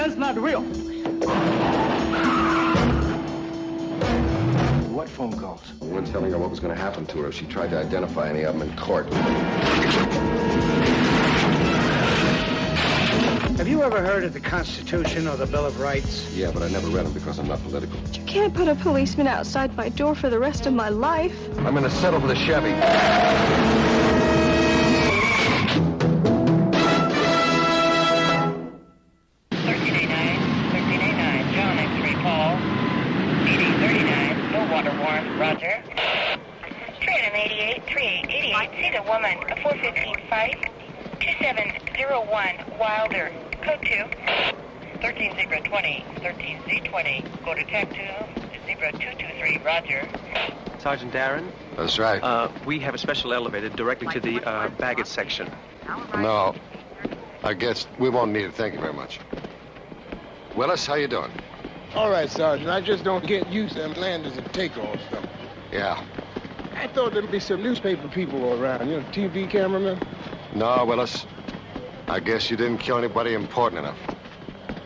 gun's not real. What phone calls? We weren't telling her what was going to happen to her if she tried to identify any of them in court. Have you ever heard of the Constitution or the Bill of Rights? Yeah, but I never read them because I'm not political. You can't put a policeman outside my door for the rest of my life. I'm going to settle for the Chevy. 1389, John X-ray Paul. PD 39, no water warrant, Roger. 388, 3888, see the woman, 415 fight, 2701, Wilder, code 2. 13 Zebra 20, 13 Z20, go to TAC 2, Zebra 223, Roger. Sergeant Darrin? That's right. We have a special elevator directly to the baggage section. No, I guess we won't need it. Thank you very much. Willis, how you doing? All right, Sergeant. I just don't get used to them landers and takeoffs, though. Yeah. I thought there'd be some newspaper people around, you know, TV cameramen. No, Willis. I guess you didn't kill anybody important enough.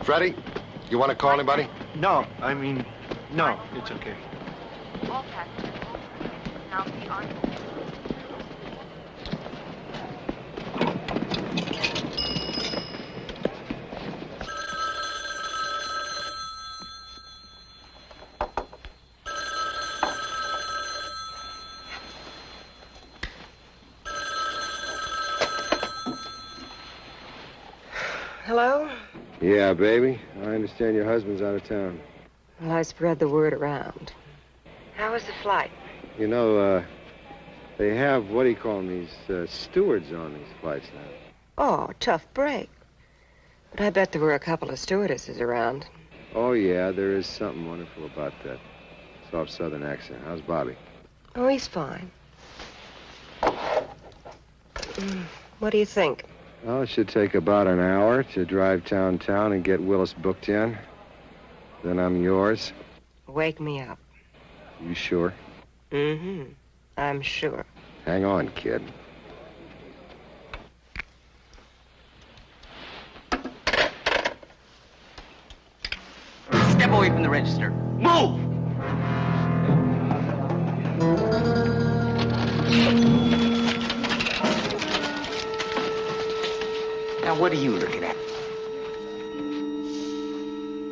Freddie, you want to call anybody? No, no, it's okay. All passengers now be on. Hello? Yeah, baby. I understand your husband's out of town. Well, I spread the word around. How was the flight? You know, they have, what do you call them, these stewards on these flights now. Oh, tough break. But I bet there were a couple of stewardesses around. Oh, yeah, there is something wonderful about that soft southern accent. How's Bobby? Oh, he's fine. What do you think? Well, it should take about an hour to drive downtown and get Willis booked in. Then I'm yours. Wake me up. You sure? Mm-hmm. I'm sure. Hang on, kid. Step away from the register. Move! Now, what are you looking at?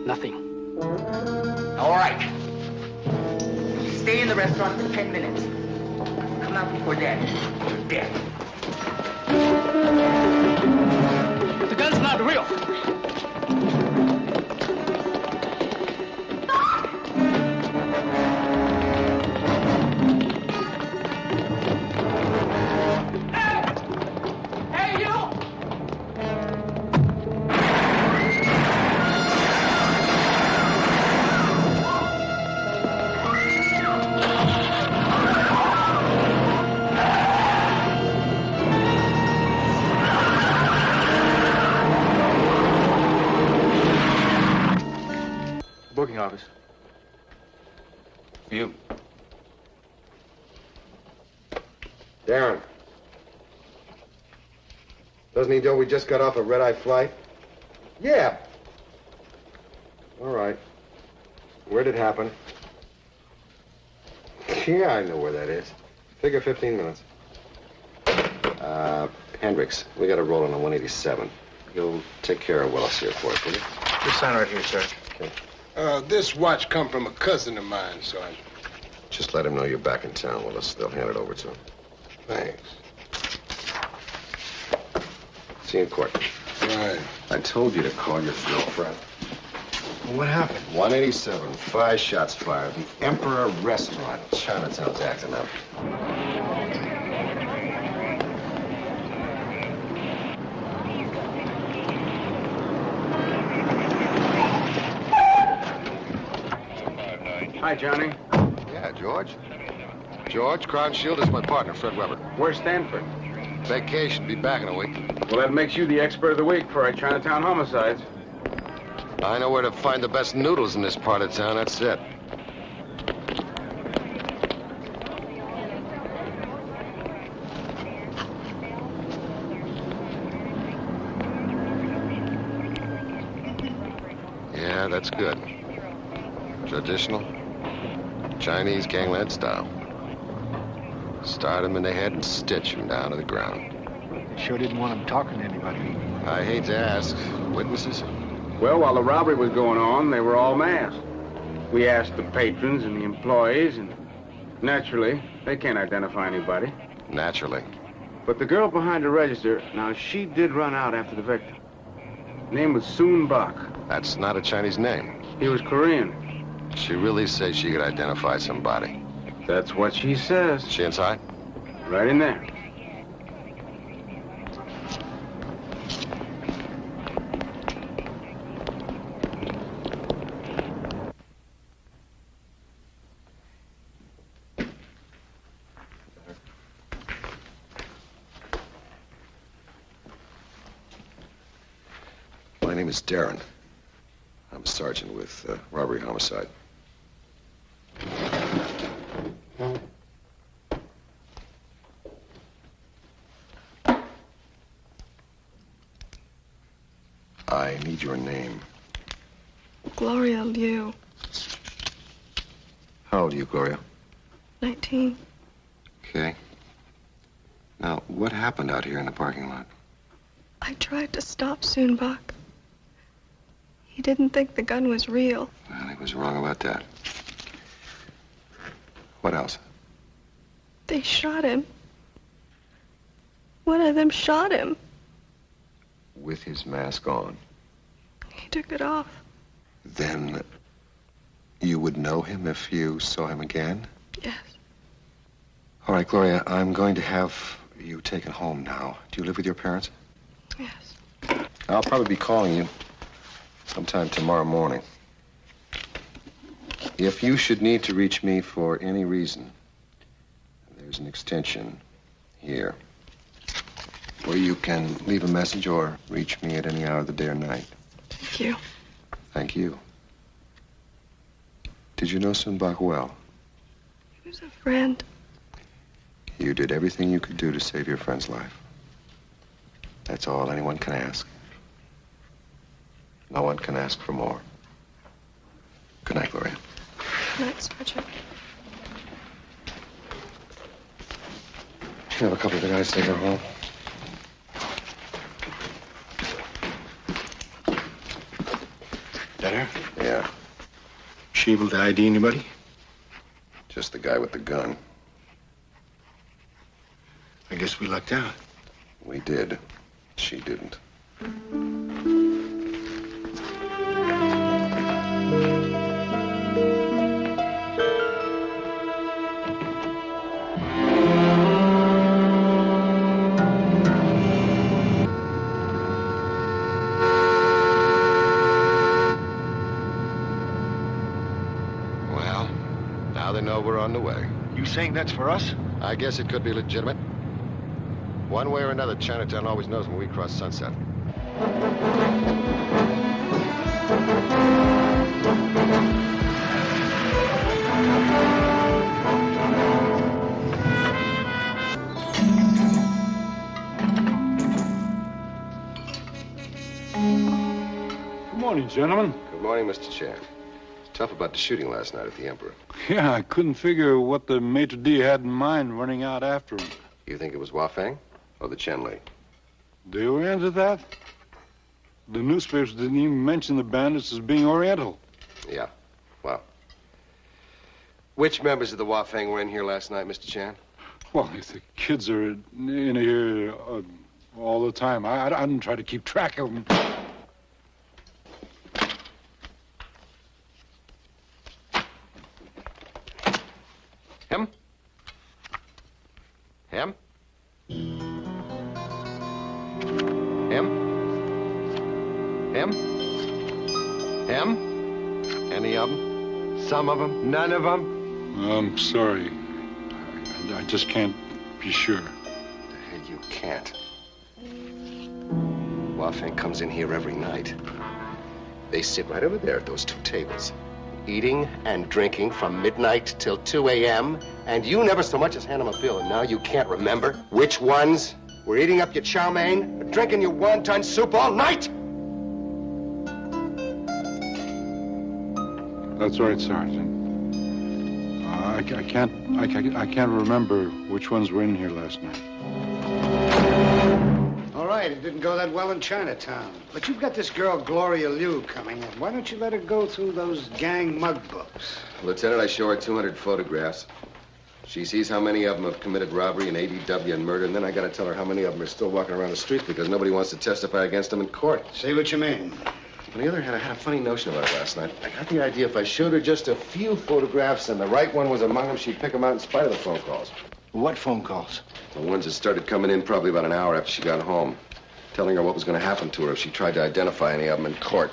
Nothing. All right. Stay in the restaurant for 10 minutes. Come out before that. You're dead. The gun's not real. Booking office. You. Darrin. Doesn't he know we just got off a red-eye flight? Yeah. All right. Where'd it happen? Yeah, I know where that is. Figure 15 minutes. Hendricks, we got to roll on a 187. You'll take care of Willis here for us, will you? Just sign right here, sir. Okay. This watch come from a cousin of mine, Sergeant. Just let him know you're back in town, Willis. They'll hand it over to him. Thanks. See you in court. All right. I told you to call your girlfriend. What happened? 187, 5 shots fired. The Emperor Restaurant. Chinatown's acting up. Hi, Johnny. Yeah, George. George, Crown Shield is my partner, Fred Weber. Where's Stanford? Vacation, be back in a week. Well, that makes you the expert of the week for our Chinatown homicides. I know where to find the best noodles in this part of town, that's it. Yeah, that's good. Traditional, Chinese gangland style. Start them in the head and stitch them down to the ground. Sure didn't want him talking to anybody. I hate to ask. Witnesses? Well, while the robbery was going on, they were all masked. We asked the patrons and the employees, and naturally, they can't identify anybody. Naturally. But the girl behind the register, now, she did run out after the victim. Name was Soon Bak. That's not a Chinese name. He was Korean. She really says she could identify somebody. That's what she says. She inside? Right in there. My name is Darrin. I'm a sergeant with robbery homicide. I need your name. Gloria Liu, How old are you, Gloria? 19. Okay. Now, what happened out here in the parking lot? I tried to stop Soon Bak. He didn't think the gun was real. Well, he was wrong about that. What else? They shot him. One of them shot him. With his mask on. He took it off. Then you would know him if you saw him again? Yes. All right, Gloria, I'm going to have you taken home now. Do you live with your parents? Yes. I'll probably be calling you sometime tomorrow morning. If you should need to reach me for any reason, there's an extension here where you can leave a message or reach me at any hour of the day or night. Thank you. Thank you. Did you know Soon Bak well? He was a friend. You did everything you could do to save your friend's life. That's all anyone can ask. No one can ask for more. Good night, Gloria. Good night, Sergeant. You have a couple of the guys take her home. Better? Yeah, She able to ID anybody? just the guy with the gun. I guess we lucked out. We did. She didn't. Well, now they know we're on the way. You saying that's for us? I guess it could be legitimate. One way or another, Chinatown always knows when we cross Sunset. Good morning, gentlemen. Good morning, Mr. Chan. It's tough about the shooting last night at the Emperor. Yeah, I couldn't figure what the maitre d' had in mind running out after him. You think it was Wafang or the Chen Li? They were into that? The newspapers didn't even mention the bandits as being Oriental. Yeah. Well, which members of the Wafang were in here last night, Mr. Chan? Well, if the kids are in here all the time, I didn't try to keep track of them. Him? Him? Him? Him? Him? Any of them? Some of them? None of them? I'm sorry. I just can't be sure. The hell you can't. Wafang comes in here every night. They sit right over there at those two tables, eating and drinking from midnight till 2 a.m., and you never so much as hand them a bill, and now you can't remember which ones were eating up your chow mein or drinking your wonton soup all night? That's right, Sergeant. I can't remember which ones were in here last night. All right, it didn't go that well in Chinatown. But you've got this girl, Gloria Liu, coming in. Why don't you let her go through those gang mug books? Lieutenant, I show her 200 photographs. She sees how many of them have committed robbery and ADW and murder, and then I gotta tell her how many of them are still walking around the streets because nobody wants to testify against them in court. See what you mean. On the other hand, I had a funny notion about it last night. I got the idea if I showed her just a few photographs and the right one was among them, she'd pick them out in spite of the phone calls. What phone calls? The ones that started coming in probably about an hour after she got home, telling her what was going to happen to her if she tried to identify any of them in court.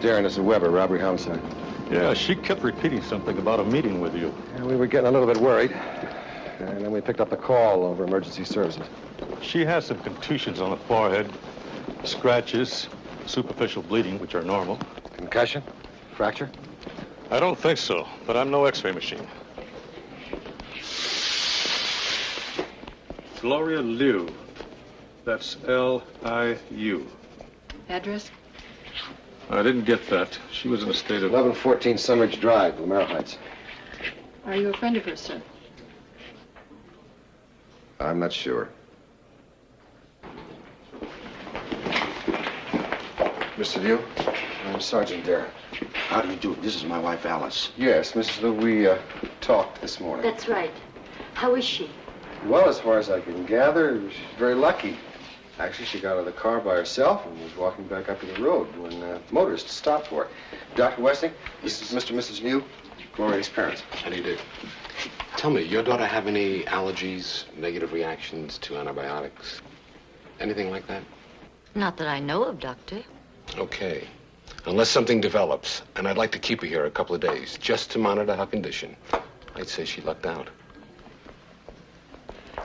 Darrin, this is Weber, robbery homicide. Yeah, she kept repeating something about a meeting with you. Yeah, we were getting a little bit worried. And then we picked up the call over emergency services. She has some contusions on the forehead, scratches, superficial bleeding, which are normal. Concussion? Fracture? I don't think so, but I'm no x-ray machine. Gloria Liu. That's L-I-U. Address? I didn't get that. She was in a state of... 1114 Sunridge Drive, Lamar Heights. Are you a friend of hers, sir? I'm not sure. Mr. Liu, I'm Sergeant Darrin. How do you do? This is my wife, Alice. Yes, Mrs. Liu, we talked this morning. That's right. How is she? Well, as far as I can gather, she's very lucky. Actually, she got out of the car by herself and was walking back up to the road when motorists stopped for her. Dr. Westing, this is Mr. and Mrs. Liu, Gloria's parents. How do you do? Tell me, your daughter have any allergies, negative reactions to antibiotics? Anything like that? Not that I know of, Doctor. Okay. Unless something develops, and I'd like to keep her here a couple of days, just to monitor her condition. I'd say she lucked out.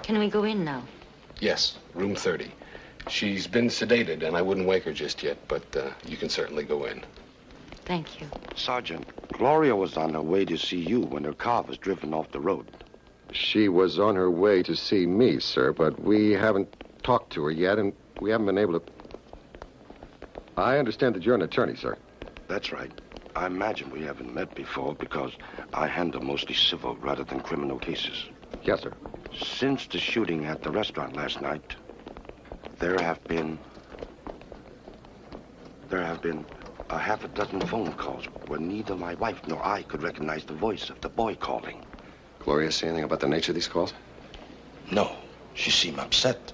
Can we go in now? Yes, room 30. She's been sedated, and I wouldn't wake her just yet, but you can certainly go in. Thank you. Sergeant, Gloria was on her way to see you when her car was driven off the road. She was on her way to see me, sir, but we haven't talked to her yet, and we haven't been able to... I understand that you're an attorney, sir. That's right. I imagine we haven't met before because I handle mostly civil rather than criminal cases. Yes, sir. Since the shooting at the restaurant last night, there have been a half a dozen phone calls where neither my wife nor I could recognize the voice of the boy calling. Gloria say anything about the nature of these calls? No. She seemed upset.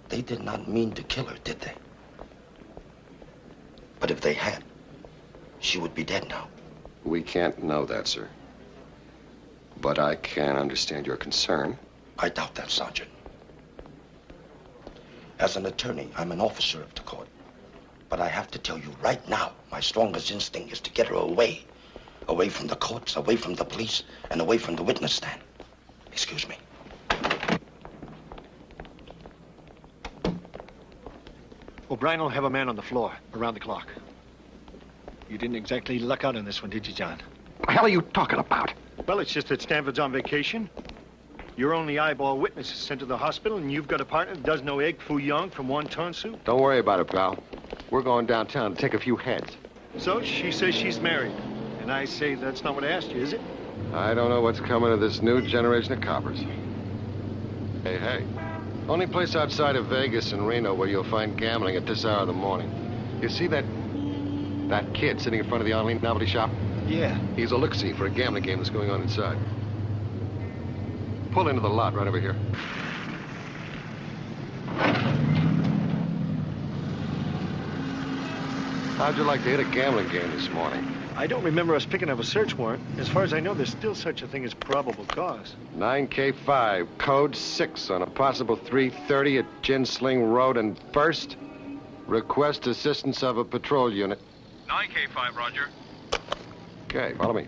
They did not mean to kill her, did they? But if they had, she would be dead now. We can't know that, sir. But I can understand your concern. I doubt that, Sergeant. As an attorney, I'm an officer of the court. But I have to tell you right now, my strongest instinct is to get her away. Away from the courts, away from the police, and away from the witness stand. Excuse me. O'Brien will have a man on the floor, around the clock. You didn't exactly luck out on this one, did you, John? What the hell are you talking about? Well, it's just that Stanford's on vacation. Your only eyeball witness is sent to the hospital, and you've got a partner that does no egg foo young from wonton soup. Don't worry about it, pal. We're going downtown to take a few heads. So she says she's married. And I say that's not what I asked you, is it? I don't know what's coming to this new generation of coppers. Hey, hey. Only place outside of Vegas and Reno where you'll find gambling at this hour of the morning. You see that That kid sitting in front of the online novelty shop? Yeah. He's a look-see for a gambling game that's going on inside. Pull into the lot right over here. How'd you like to hit a gambling game this morning? I don't remember us picking up a search warrant. As far as I know, there's still such a thing as probable cause. 9K5, code 6 on a possible 330 at Gin Sling Road and First. Request assistance of a patrol unit. 9K5, Roger. Okay, follow me.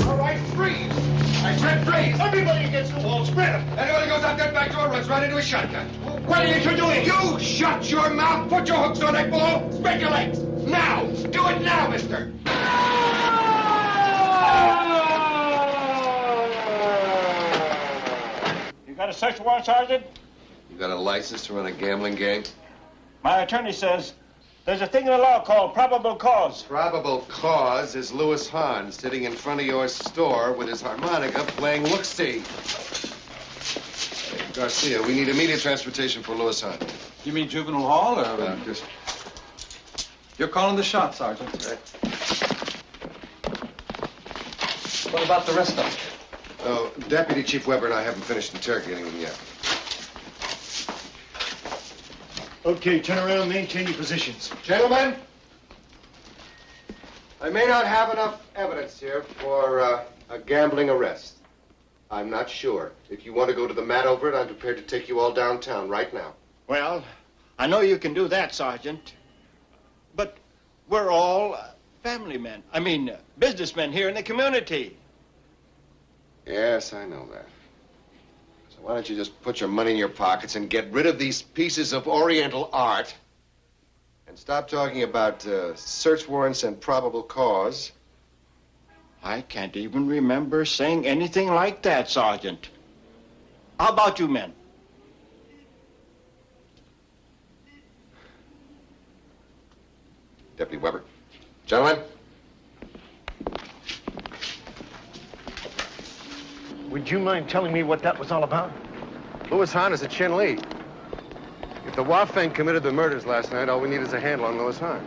All right, freeze! I said freeze! Everybody against the wall, spread them! Anybody goes out that back door runs right into a shotgun. What are you two doing? You shut your mouth, put your hooks on that ball, spread your legs! Now! Do it now, mister! You got a search warrant, Sergeant? You got a license to run a gambling game? My attorney says there's a thing in the law called probable cause. Probable cause is Louis Hahn sitting in front of your store with his harmonica playing look-see. Hey, Garcia, we need immediate transportation for Louis Hahn. You mean juvenile hall or... Just... You're calling the shots, Sergeant. Right. What about the rest of them? Oh, Deputy Chief Weber and I haven't finished interrogating them yet. Okay, turn around, maintain your positions. Gentlemen, I may not have enough evidence here for a gambling arrest. I'm not sure. If you want to go to the mat over it, I'm prepared to take you all downtown right now. Well, I know you can do that, Sergeant. But we're all family men. I mean, businessmen here in the community. Yes, I know that. So why don't you just put your money in your pockets and get rid of these pieces of Oriental art and stop talking about search warrants and probable cause. I can't even remember saying anything like that, Sergeant. How about you men? Deputy Weber. Gentlemen. Would you mind telling me what that was all about? Louis Hahn is a Chin Lee. If the Wafeng committed the murders last night, all we need is a handle on Louis Hahn.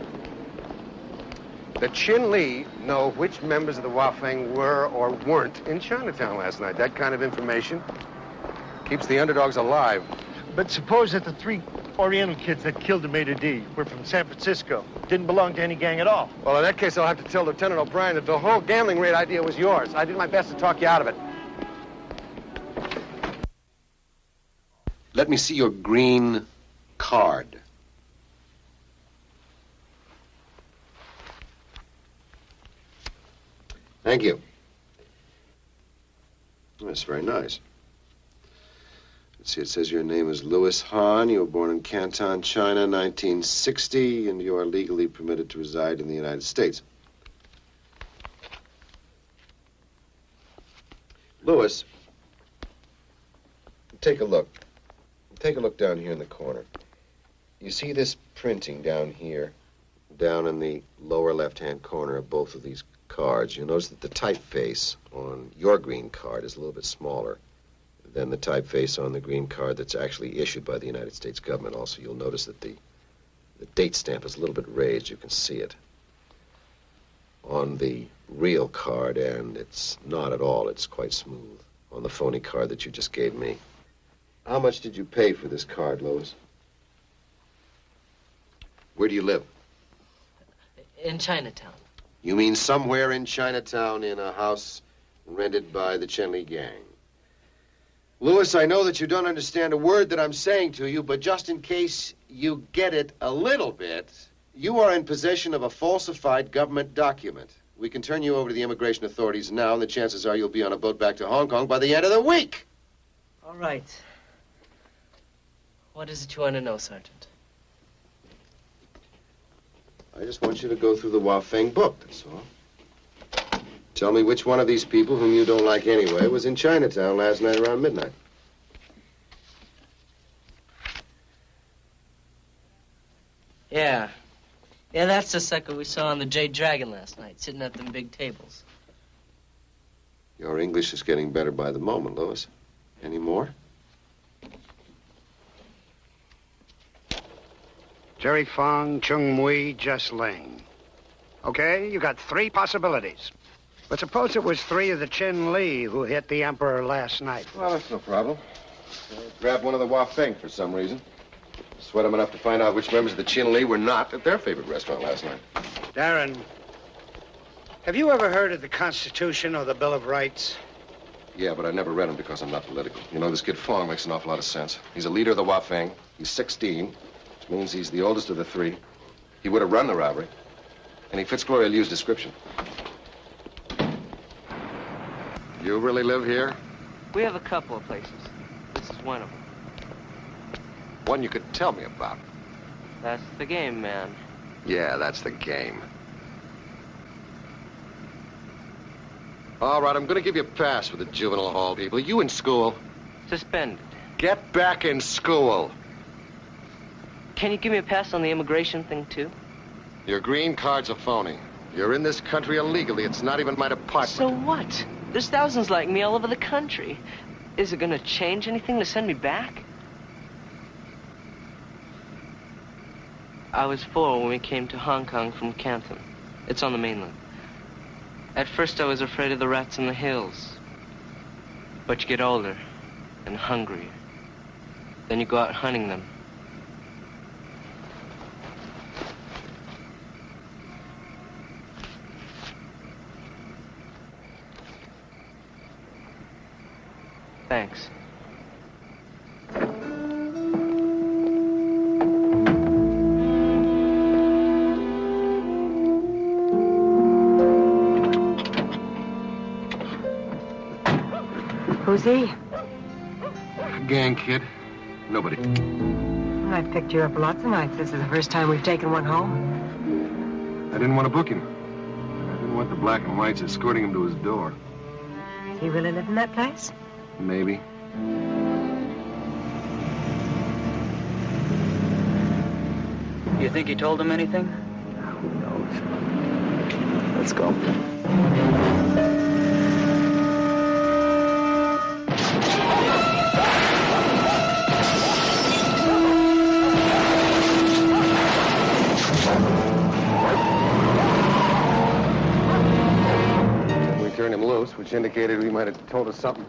The Chin Lee know which members of the Wafeng were or weren't in Chinatown last night. That kind of information keeps the underdogs alive. But suppose that the 3 Oriental kids that killed the maitre d' were from San Francisco. Didn't belong to any gang at all. Well, in that case, I'll have to tell Lieutenant O'Brien that the whole gambling raid idea was yours. I did my best to talk you out of it. Let me see your green card. Thank you. That's very nice. Let's see, it says your name is Louis Hahn. You were born in Canton, China, 1960, and you are legally permitted to reside in the United States. Louis, take a look. Take a look down here in the corner. You see this printing down here, down in the lower left-hand corner of both of these cards? You'll notice that the typeface on your green card is a little bit smaller than the typeface on the green card that's actually issued by the United States government. Also, you'll notice that the date stamp is a little bit raised. You can see it on the real card, and it's not at all. It's quite smooth on the phony card that you just gave me. How much did you pay for this card, Lois? Where do you live? In Chinatown. You mean somewhere in Chinatown in a house rented by the Chen Li gang? Louis, I know that you don't understand a word that I'm saying to you, but just in case you get it a little bit, you are in possession of a falsified government document. We can turn you over to the immigration authorities now, and the chances are you'll be on a boat back to Hong Kong by the end of the week. All right. What is it you want to know, Sergeant? I just want you to go through the Wafeng book, that's all. Tell me which one of these people, whom you don't like anyway, was in Chinatown last night around midnight. Yeah. Yeah, that's the sucker we saw on the Jade Dragon last night, sitting at them big tables. Your English is getting better by the moment, Louis. Any more? Jerry Fong, Chung Mui, Jess Ling. Okay, you got 3 possibilities. But suppose it was 3 of the Chin Lee who hit the Emperor last night. Well, that's no problem. Grabbed one of the Wafeng for some reason. Sweat them enough to find out which members of the Chin Lee were not at their favorite restaurant last night. Darrin, have you ever heard of the Constitution or the Bill of Rights? Yeah, but I never read them because I'm not political. You know, this kid Fong makes an awful lot of sense. He's a leader of the Wafeng. He's 16, which means he's the oldest of the 3. He would have run the robbery. And he fits Gloria Liu's description. You really live here? We have a couple of places. This is one of them. One you could tell me about. That's the game, man. Yeah, that's the game. All right, I'm going to give you a pass for the juvenile hall people. You in school? Suspended. Get back in school. Can you give me a pass on the immigration thing, too? Your green card's a phony. You're in this country illegally. It's not even my department. So what? There's thousands like me all over the country. Is it going to change anything to send me back? I was 4 when we came to Hong Kong from Canton. It's on the mainland. At first I was afraid of the rats in the hills. But you get older and hungrier. Then you go out hunting them. Thanks. Who's he? Gang kid. Nobody. I've picked you up lots of nights. This is the first time we've taken one home. I didn't want to book him. I didn't want the black and whites escorting him to his door. Does he really live in that place? Maybe. You think he told him anything? Who knows? Let's go. We turned him loose, which indicated he might have told us something.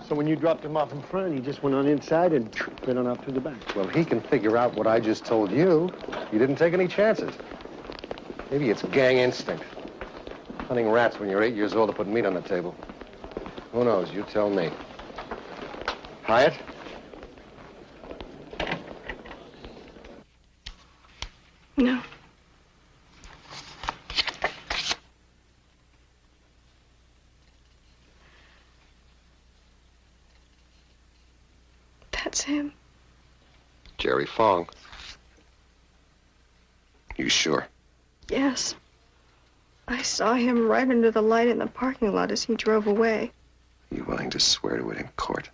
So when you dropped him off in front, he just went on inside and went on out through the back. Well, he can figure out what I just told you. You didn't take any chances. Maybe it's gang instinct. Hunting rats when you're 8 years old to put meat on the table. Who knows? You tell me. Hyatt? No. That's him. Jerry Fong. You sure? Yes. I saw him right under the light in the parking lot as he drove away. You willing to swear to it in court?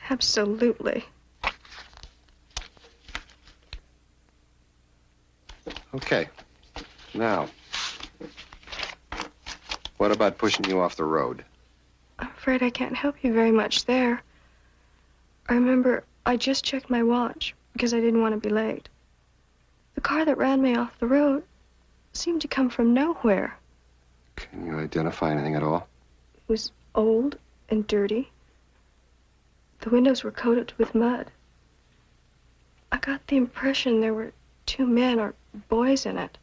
Absolutely. Okay. Now, what about pushing you off the road? I'm afraid I can't help you very much there. I remember I just checked my watch because I didn't want to be late. The car that ran me off the road seemed to come from nowhere. Can you identify anything at all? It was old and dirty. The windows were coated with mud. I got the impression there were 2 men or boys in it.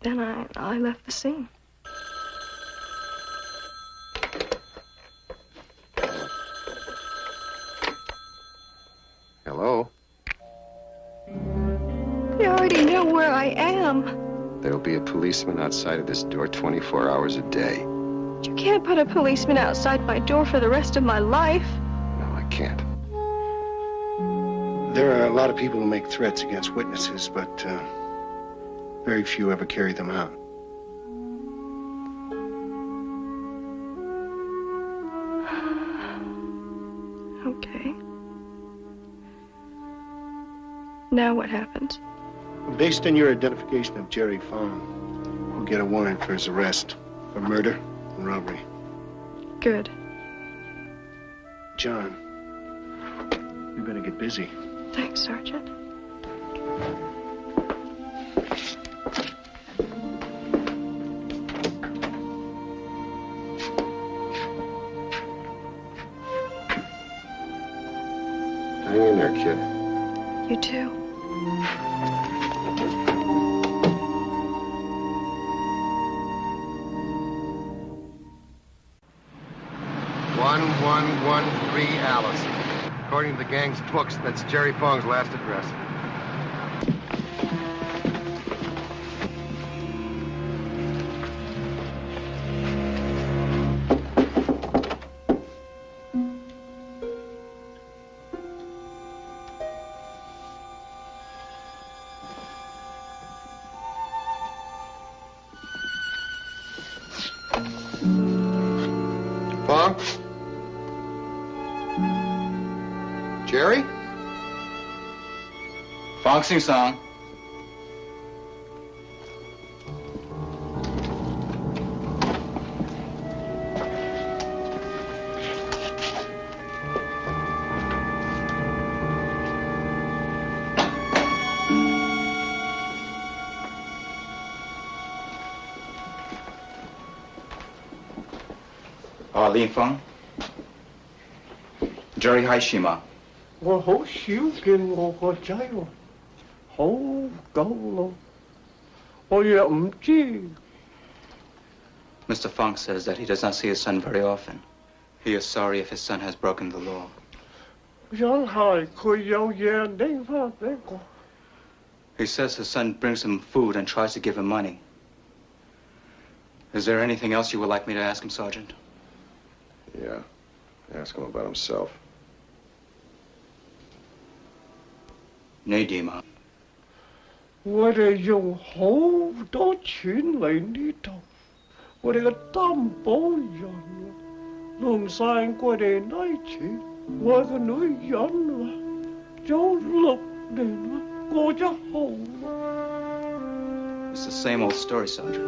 Then I left the scene. Hello? They already know where I am. There'll be a policeman outside of this door 24 hours a day. You can't put a policeman outside my door for the rest of my life. No, I can't. There are a lot of people who make threats against witnesses, but very few ever carry them out. Okay. Now what happens? Based on your identification of Jerry Fong, we'll get a warrant for his arrest for murder and robbery. Good. John, you better get busy. Thanks, Sergeant. Hang in there, kid. You too. One 113 Alice. According to the gang's books, that's Jerry Fong's last address. Fong? Jerry? Fong sing song. Linn Fong. Jerry Haishima. 我好少見我個仔喎，好狗咯，我又唔知。Mr. Fong says that he does not see his son very often. He is sorry if his son has broken the law. 因係佢有嘢拎返俾我。He says his son brings him food and tries to give him money. Is there anything else you would like me to ask him, Sergeant? Yeah. Ask him about himself. 你點啊？我哋用好多錢嚟呢度，我哋嘅擔保人啊，用晒我哋呢錢，我個女人啊，早6年啦，過咗號啦。 It's the same old story, Sergeant.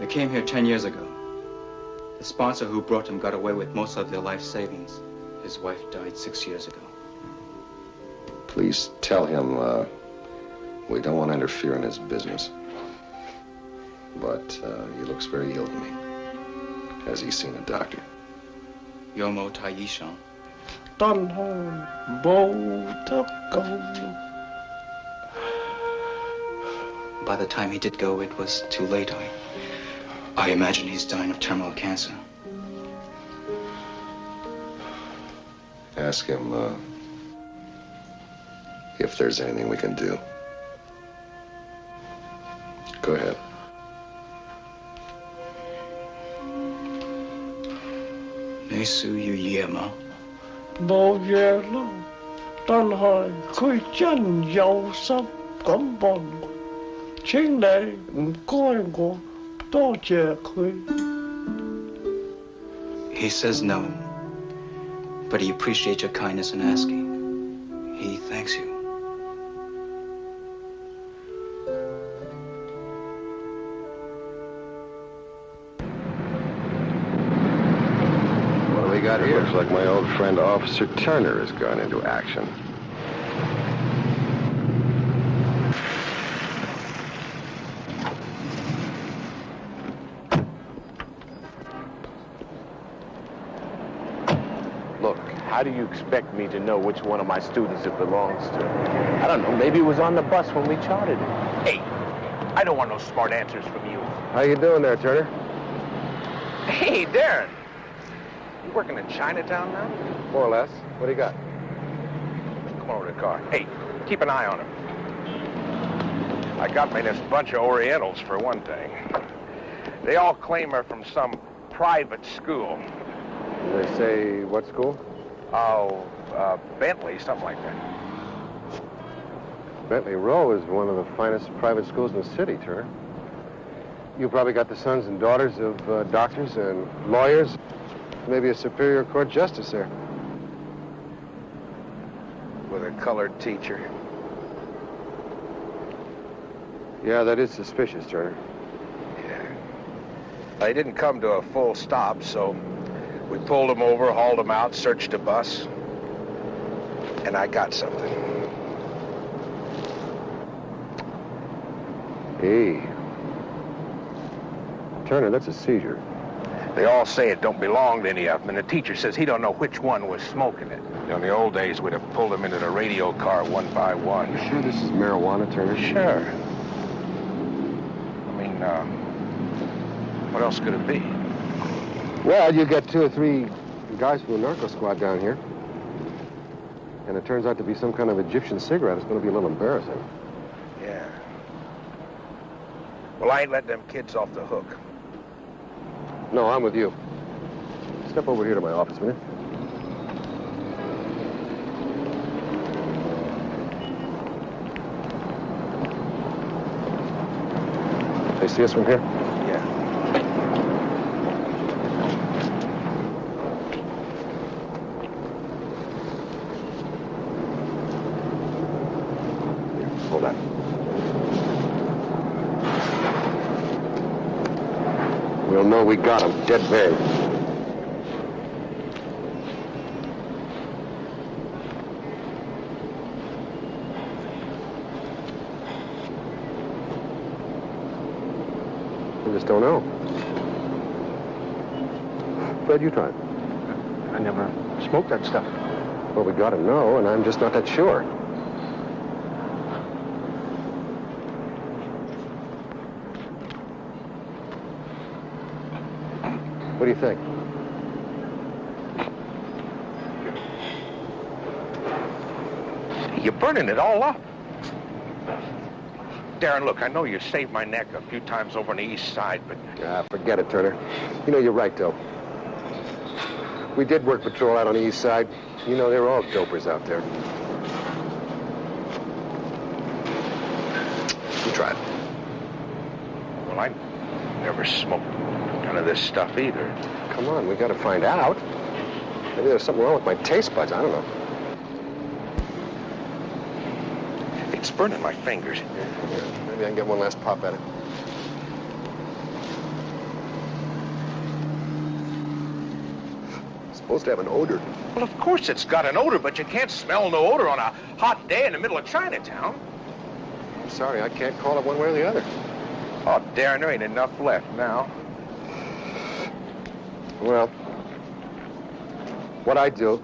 They came here 10 years ago. The sponsor who brought him got away with most of their life savings. His wife died 6 years ago. Please tell him we don't want to interfere in his business. But he looks very ill to me. Has he seen a doctor? Yomo Taiyishan. 但係冇得救啦。 By the time he did go, it was too late. I imagine he's dying of terminal cancer. Ask him if there's anything we can do. Go ahead. Nesu Yuyema. 冇嘢啦，但係佢真有心咁幫我，請你唔該我，多謝佢。 He says no, but he appreciates your kindness in asking. He thanks you. What do we got here? Looks like my old friend Officer Turner has gone into action. Look, how do you expect me to know which one of my students it belongs to? I don't know, maybe it was on the bus when we chartered it. Hey, I don't want no smart answers from you. How you doing there, Turner? Hey, Darrin. You working in Chinatown now? More or less. What do you got? Come over to the car. Hey, keep an eye on him. I got me this bunch of Orientals, for one thing. They all claim they're from some private school. They say what school? Oh, Bentley, something like that. Bentley Row is one of the finest private schools in the city, Turner. You probably got the sons and daughters of doctors and lawyers, maybe a superior court justice there. colored teacher. Yeah, that is suspicious, Turner. Yeah. They didn't come to a full stop, so we pulled them over, hauled them out, searched the bus, and I got something. Hey. Turner, that's a seizure. They all say it don't belong to any of them, and the teacher says he don't know which one was smoking it. In the old days, we'd have pulled them into the radio car one by one. You sure this is marijuana, Turner? Sure. I mean, what else could it be? Well, you got 2 or 3 guys from the narco squad down here. And it turns out to be some kind of Egyptian cigarette. It's going to be a little embarrassing. Yeah. Well, I ain't letting them kids off the hook. No, I'm with you. Step over here to my office, will you? They see us from here? Yeah. Here, hold on. We'll know we got him dead vague. We just don't know. Fred, you try it. I never smoked that stuff. Well, we gotta know, and I'm just not that sure. What do you think? You're burning it all up. Darrin, look, I know you saved my neck a few times over on the east side, but... Forget it, Turner. You know, you're right, though. We did work patrol out on the east side. You know, they're all dopers out there. You try it. Well, I never smoked none of this stuff either. Come on, we gotta find out. Maybe there's something wrong with my taste buds. I don't know. It's burning my fingers. Yeah, maybe I can get one last pop at it. It's supposed to have an odor. Well, of course it's got an odor, but you can't smell no odor on a hot day in the middle of Chinatown. I'm sorry, I can't call it one way or the other. Oh, Darrin, there ain't enough left now. Well, what I do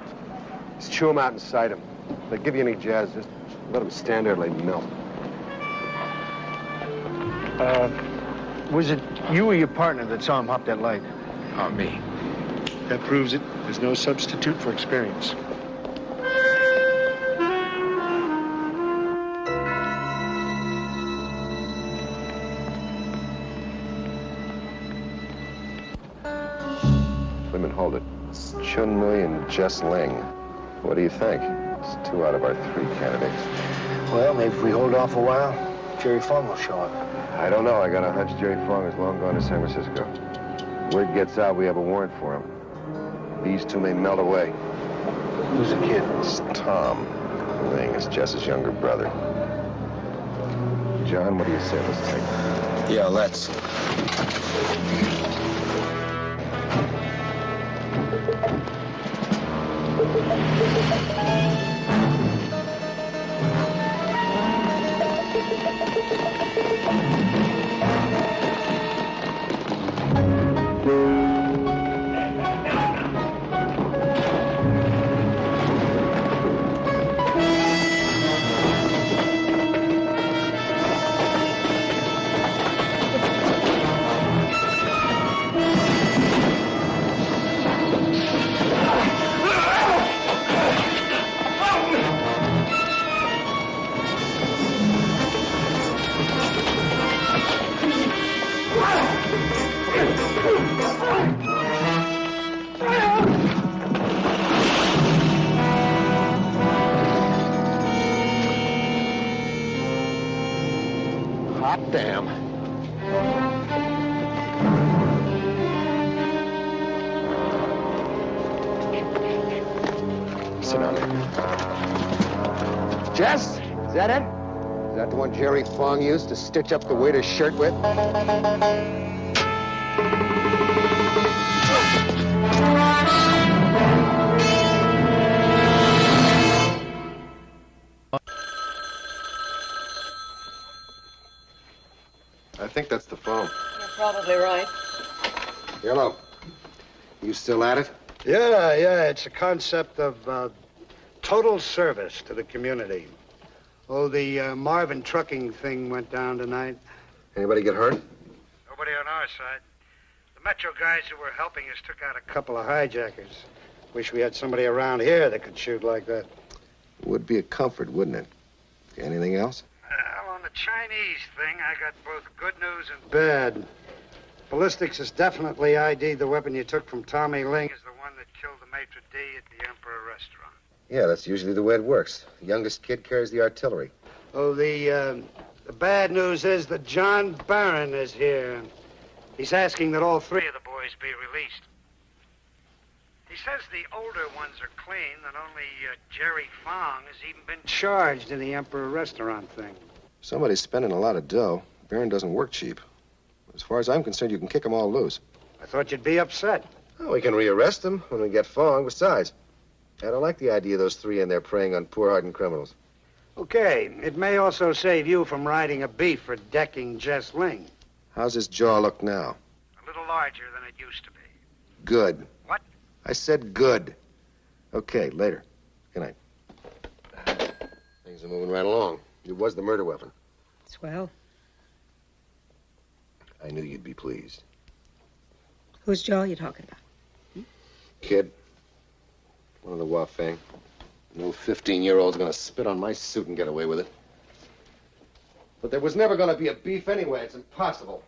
is chew them out inside them. If they give you any jazz, just let them stand there till they melt. Was it you or your partner that saw him hop that light? Me. That proves it. There's no substitute for experience. Women, hold it. It's Chun Mui and Jess Ling. What do you think? It's 2 out of our 3 candidates. Well, maybe if we hold off a while, Jerry Fong will show up. I don't know. I got a hunch Jerry Fong is long gone to San Francisco. Word gets out, we have a warrant for him. These 2 may melt away. Who's the kid? It's Tom Ling. It's Jess's younger brother. John, what do you say? Let's take it. Yeah, let's. Hot damn. Sit down there. Jess, is that it? Is that the one Jerry Fong used to stitch up the waiter's shirt with? I think that's the phone. You're probably right. Hello. You still at it? Yeah. It's a concept of total service to the community. Oh, the Marvin trucking thing went down tonight. Anybody get hurt? Nobody on our side. The Metro guys who were helping us took out a couple of hijackers. Wish we had somebody around here that could shoot like that. Would be a comfort, wouldn't it? Anything else? Well, on the Chinese thing, I got both good news and bad. Ballistics has definitely ID'd the weapon you took from Tommy Ling as the one that killed the maitre d' at the Emperor restaurant. Yeah, that's usually the way it works. The youngest kid carries the artillery. Oh, the bad news is that John Barron is here. He's asking that all three of the boys be released. He says the older ones are clean, that only Jerry Fong has even been charged in the Emperor restaurant thing. Somebody's spending a lot of dough. Barron doesn't work cheap. As far as I'm concerned, you can kick them all loose. I thought you'd be upset. Oh, we can rearrest them when we get Fong. Besides, I don't like the idea of those three in there preying on poor hardened criminals. Okay, it may also save you from riding a beef for decking Jess Ling. How's his jaw look now? A little larger than it used to be. Good. What? I said good. Okay, later. Good night. Things are moving right along. It was the murder weapon. Swell. I knew you'd be pleased. Whose jaw are you talking about? Kid. One of the Wafang. No 15-year-old's gonna spit on my suit and get away with it. But there was never gonna be a beef anyway. It's impossible.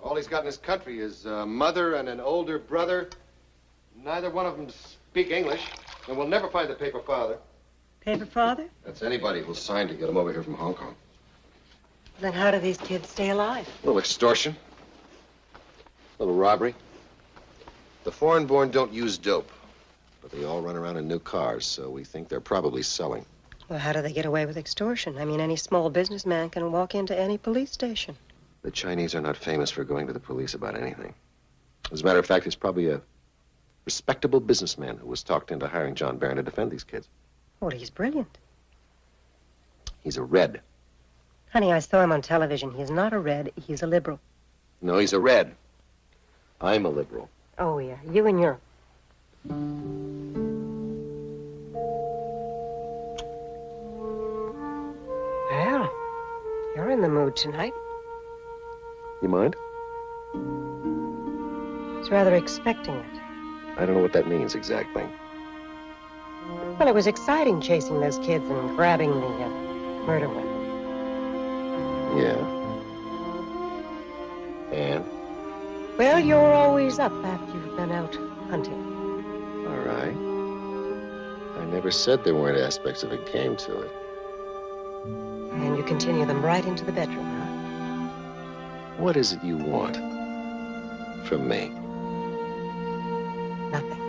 All he's got in his country is a mother and an older brother. Neither one of them speak English, and we'll never find the paper father. Paper father? That's anybody who'll sign to get him over here from Hong Kong. Then how do these kids stay alive? A little extortion. A little robbery. The foreign-born don't use dope. But they all run around in new cars, so we think they're probably selling. Well, how do they get away with extortion? I mean, any small businessman can walk into any police station. The Chinese are not famous for going to the police about anything. As a matter of fact, there's probably a respectable businessman who was talked into hiring John Barron to defend these kids. Well, he's brilliant. He's a red. Honey, I saw him on television. He's not a red. He's a liberal. No, he's a red. I'm a liberal. Oh, yeah. You and your... Well, you're in the mood tonight. You mind? I was rather expecting it. I don't know what that means exactly. Well, it was exciting chasing those kids and grabbing the murder weapon. Yeah. And? Well, you're always up after you've been out hunting. All right. I never said there weren't aspects of a game to it. And you continue them right into the bedroom, huh? What is it you want from me? Nothing.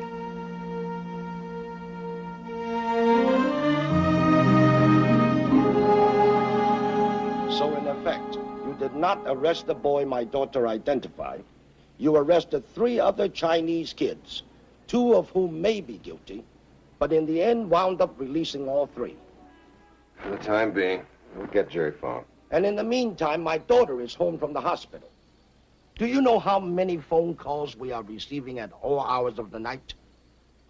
So, in effect, you did not arrest the boy my daughter identified. You arrested 3 other Chinese kids, 2 of whom may be guilty, but in the end wound up releasing all 3. For the time being, we'll get Jerry Fong. And in the meantime, my daughter is home from the hospital. Do you know how many phone calls we are receiving at all hours of the night?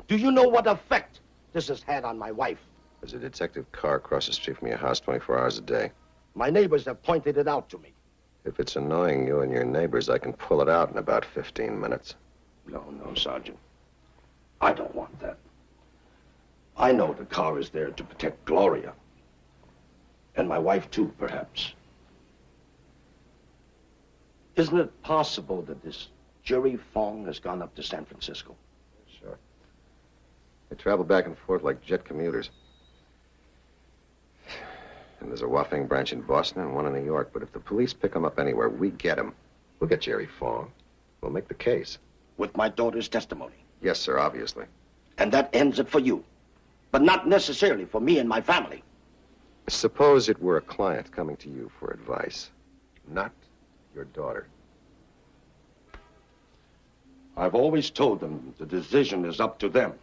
Do you know what effect this has had on my wife? There's a detective car across the street from your house 24 hours a day. My neighbors have pointed it out to me. If it's annoying you and your neighbors, I can pull it out in about 15 minutes. No, Sergeant. I don't want that. I know the car is there to protect Gloria. And my wife, too, perhaps. Isn't it possible that this Jerry Fong has gone up to San Francisco? Sure. They travel back and forth like jet commuters. And there's a Wafang branch in Boston and one in New York. But if the police pick him up anywhere, we get him. We'll get Jerry Fong. We'll make the case. With my daughter's testimony? Yes, sir, obviously. And that ends it for you. But not necessarily for me and my family. Suppose it were a client coming to you for advice, not your daughter. I've always told them the decision is up to them.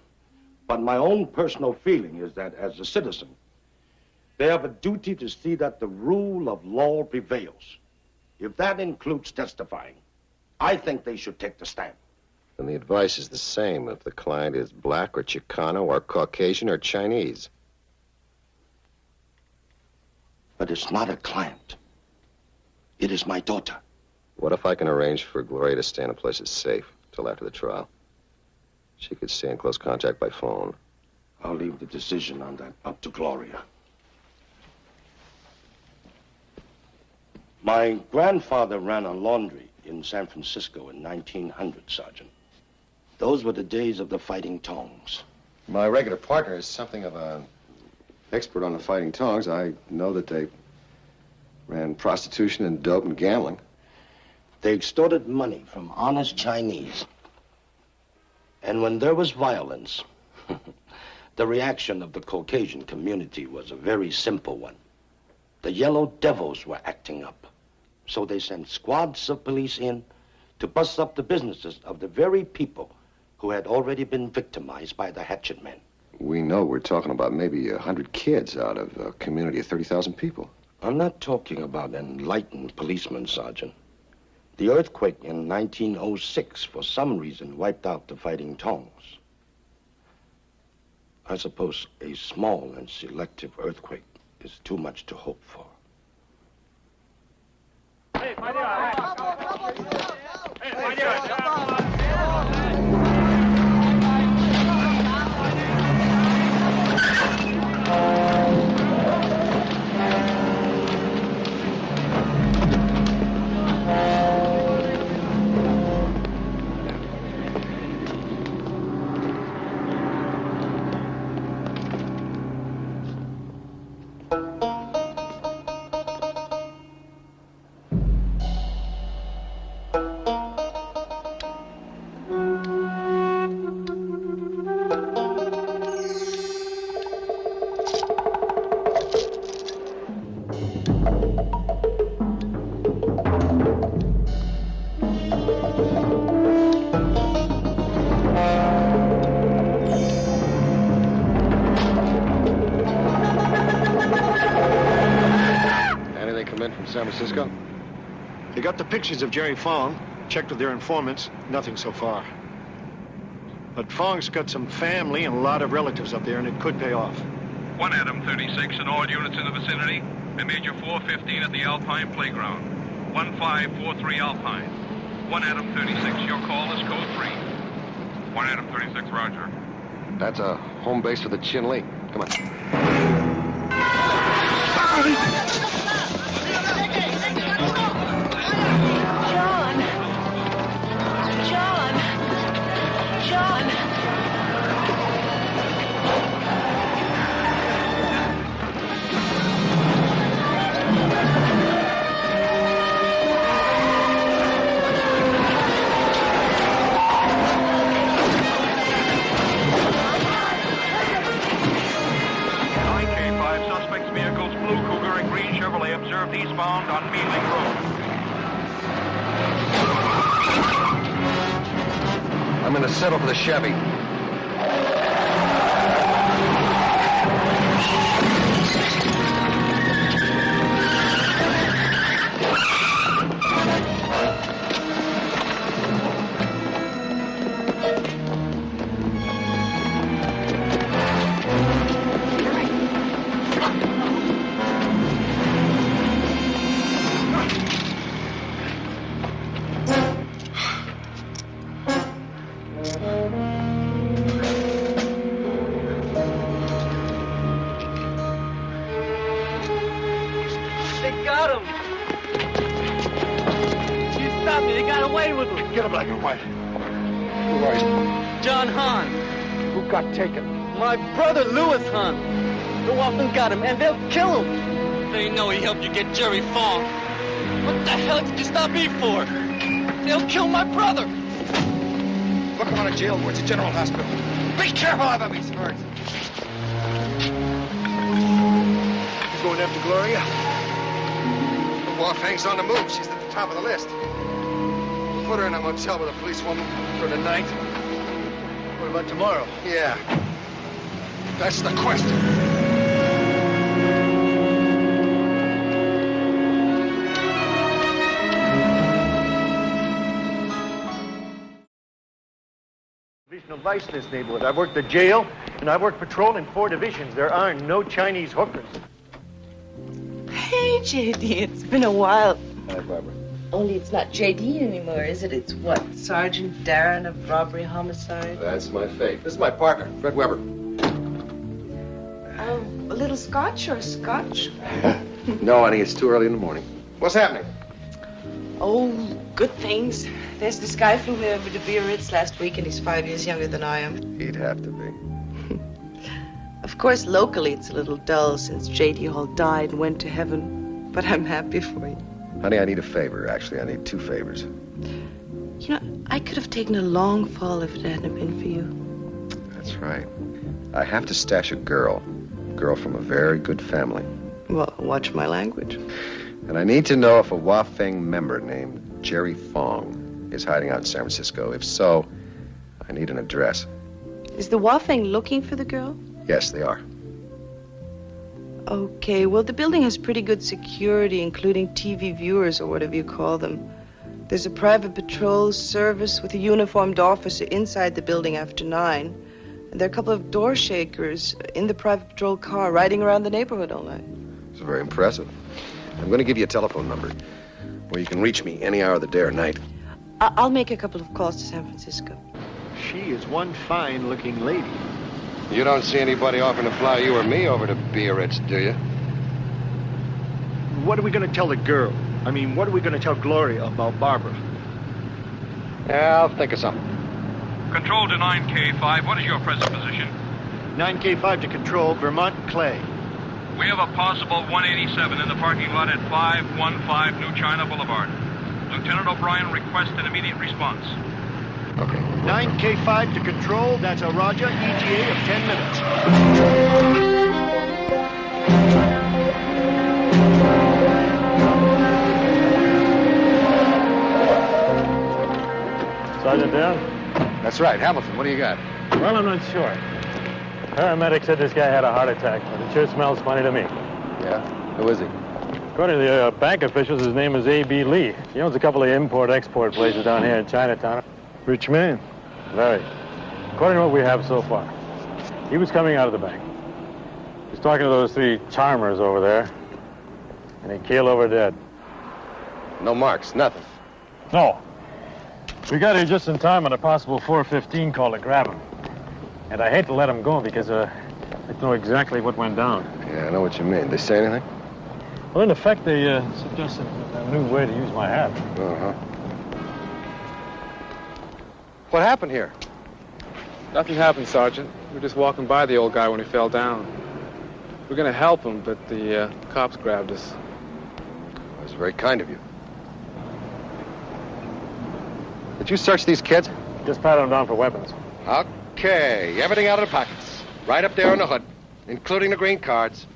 But my own personal feeling is that as a citizen, they have a duty to see that the rule of law prevails. If that includes testifying, I think they should take the stand. And the advice is the same if the client is black or Chicano or Caucasian or Chinese. But it's not a client. It is my daughter. What if I can arrange for Gloria to stay in a place that's safe till after the trial? She could stay in close contact by phone. I'll leave the decision on that up to Gloria. My grandfather ran a laundry in San Francisco in 1900, Sergeant. Those were the days of the fighting tongs. My regular partner is something of an expert on the fighting tongs. I know that they ran prostitution and dope and gambling. They extorted money from honest Chinese. And when there was violence, the reaction of the Caucasian community was a very simple one. The yellow devils were acting up. So they sent squads of police in to bust up the businesses of the very people who had already been victimized by the hatchet men. We know we're talking about maybe 100 kids out of a community of 30,000 people. I'm not talking about enlightened policemen, Sergeant. The earthquake in 1906, for some reason, wiped out the fighting tongs. I suppose a small and selective earthquake is too much to hope for. San Francisco? They got the pictures of Jerry Fong, checked with their informants, nothing so far. But Fong's got some family and a lot of relatives up there, and it could pay off. 1 Adam 36 and all units in the vicinity. And Major 415 at the Alpine Playground. 1543 Alpine. 1 Adam 36, your call is code 3. 1 Adam 36, roger. That's a home base for the Chin Lee. Come on. John! Suspects vehicles, Blue Cougar and Green Chevrolet, observed eastbound on Mealing Road. I'm in the settle for the Chevy. Get him, black and white. Who are you? John Hahn. Who got taken? My brother, Louis Hahn. Go off and got him, and they'll kill him. They know he helped you get Jerry Fong. What the hell did you stop me for? They'll kill my brother. Look, I'm out of jail. Where's the General Hospital? Be careful of him, he's hurt. He's going after Gloria? Wafang's on the move. She's at the top of the list. Put her in a motel with a policewoman for the night. What about tomorrow? Yeah. That's the question. Division of Vice in this neighborhood. I work the jail, and I work patrol in 4 divisions. There are no Chinese hookers. Hey, JD, it's been a while. Hi, Barbara. Only it's not JD anymore, is it? It's what? Sergeant Darrin of robbery homicide? That's my fate. This is my partner, Fred Weber. A little scotch or scotch? No, honey, it's too early in the morning. What's happening? Oh, good things. There's this guy flew me over to Biarritz last week, and he's 5 years younger than I am. He'd have to be. Of course, locally it's a little dull since J.D. Hall died and went to heaven. But I'm happy for you. Honey, I need a favor. Actually, I need 2 favors. You know, I could have taken a long fall if it hadn't been for you. That's right. I have to stash a girl from a very good family. Well, watch my language. And I need to know if a Wafeng member named Jerry Fong is hiding out in San Francisco. If so, I need an address. Is the Wafeng looking for the girl? Yes, they are. Okay, well, the building has pretty good security, including TV viewers or whatever you call them. There's a private patrol service with a uniformed officer inside the building after 9. And there are a couple of door shakers in the private patrol car riding around the neighborhood all night. It's very impressive. I'm going to give you a telephone number where you can reach me any hour of the day or night. I'll make a couple of calls to San Francisco. She is one fine-looking lady. You don't see anybody offering to fly you or me over to Biarritz, do you? What are we going to tell the girl? I mean, what are we going to tell Gloria about Barbara? Yeah, I'll think of something. Control to 9K5. What is your present position? 9K5 to control, Vermont Clay. We have a possible 187 in the parking lot at 515 New China Boulevard. Lieutenant O'Brien requests an immediate response. Okay. 9K5 to control. That's a Roger. ETA of 10 minutes. Sergeant Darrin? That's right. Hamilton, what do you got? Well, I'm not sure. Paramedic said this guy had a heart attack, but it sure smells funny to me. Yeah? Who is he? According to the bank officials, his name is A.B. Lee. He owns a couple of import-export places down here in Chinatown. Rich man. Very. According to what we have so far, he was coming out of the bank. He was talking to those 3 charmers over there, and he keeled over dead. No marks, nothing. No. We got here just in time on a possible 415 call to grab him. And I hate to let him go because I know exactly what went down. Yeah, I know what you mean. They say anything? Well, in effect, they suggested a new way to use my hat. Uh-huh. What happened here? Nothing happened, Sergeant. We were just walking by the old guy when he fell down. We were going to help him, but the cops grabbed us. That was very kind of you. Did you search these kids? Just patted them down for weapons. Okay, everything out of the pockets. Right up there on the hood, including the green cards.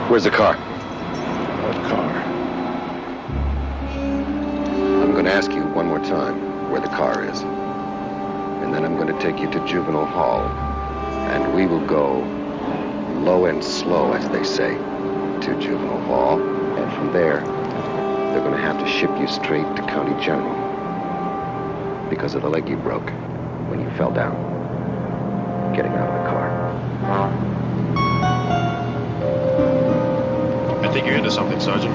Where's the car? What car? I'm going to ask you one more time where the car is. And then I'm going to take you to Juvenile Hall. And we will go low and slow, as they say, to Juvenile Hall. And from there, they're going to have to ship you straight to County General. Because of the leg you broke when you fell down, getting out of the car. I think you're into something, Sergeant.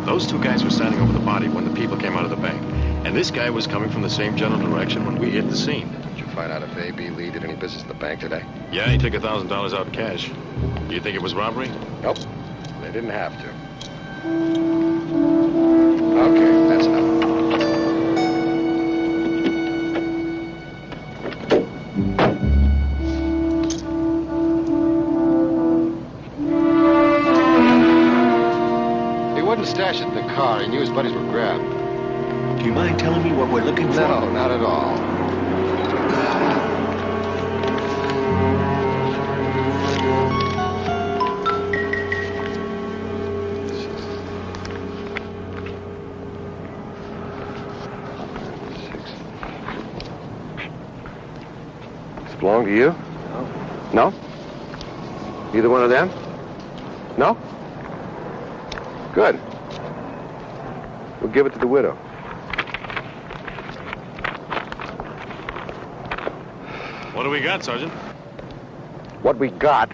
Those 2 guys were standing over the body when the people came out of the bank. And this guy was coming from the same general direction when we hit the scene. Did you find out if A.B. Lee did any business in the bank today? Yeah, he took $1,000 out in cash. Do you think it was robbery? Nope. They didn't have to. Okay, that's enough. car. He knew his buddies were grabbed. Do you mind telling me what we're looking for? No, not at all. Does it belong to you? No. No? Either one of them? No? Good. We'll give it to the widow. What do we got, Sergeant? What we got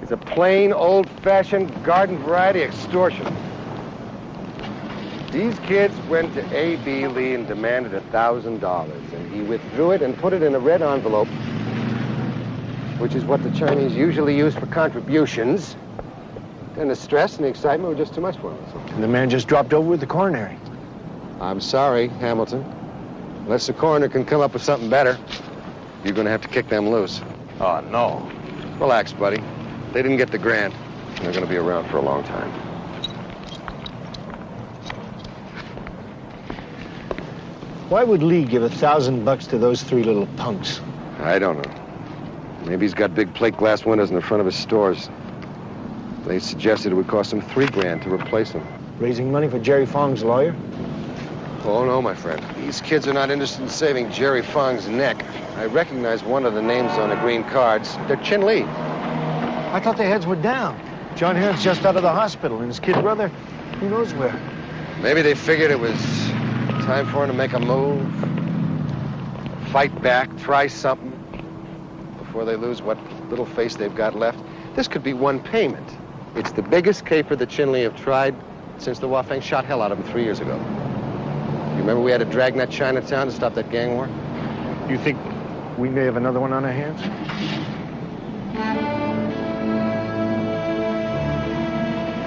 is a plain, old-fashioned, garden variety extortion. These kids went to A.B. Lee and demanded $1,000, and he withdrew it and put it in a red envelope, which is what the Chinese usually use for contributions. And the stress and the excitement were just too much for him. And the man just dropped over with the coronary. I'm sorry, Hamilton. Unless the coroner can come up with something better, you're going to have to kick them loose. Oh, no. Relax, buddy. They didn't get the grant, and they're going to be around for a long time. Why would Lee give $1,000 to those three little punks? I don't know. Maybe he's got big plate glass windows in the front of his stores. They suggested it would cost him $3 grand to replace them. Raising money for Jerry Fong's lawyer? Oh, no, my friend. These kids are not interested in saving Jerry Fong's neck. I recognize one of the names on the green cards. They're Chin Lee. I thought their heads were down. John Heron's just out of the hospital, and his kid brother, who knows where. Maybe they figured it was time for him to make a move, fight back, try something before they lose what little face they've got left. This could be one payment. It's the biggest caper that Chin Lee have tried since the Wafeng shot hell out of him 3 years ago. You remember we had to drag that Chinatown to stop that gang war? You think we may have another one on our hands?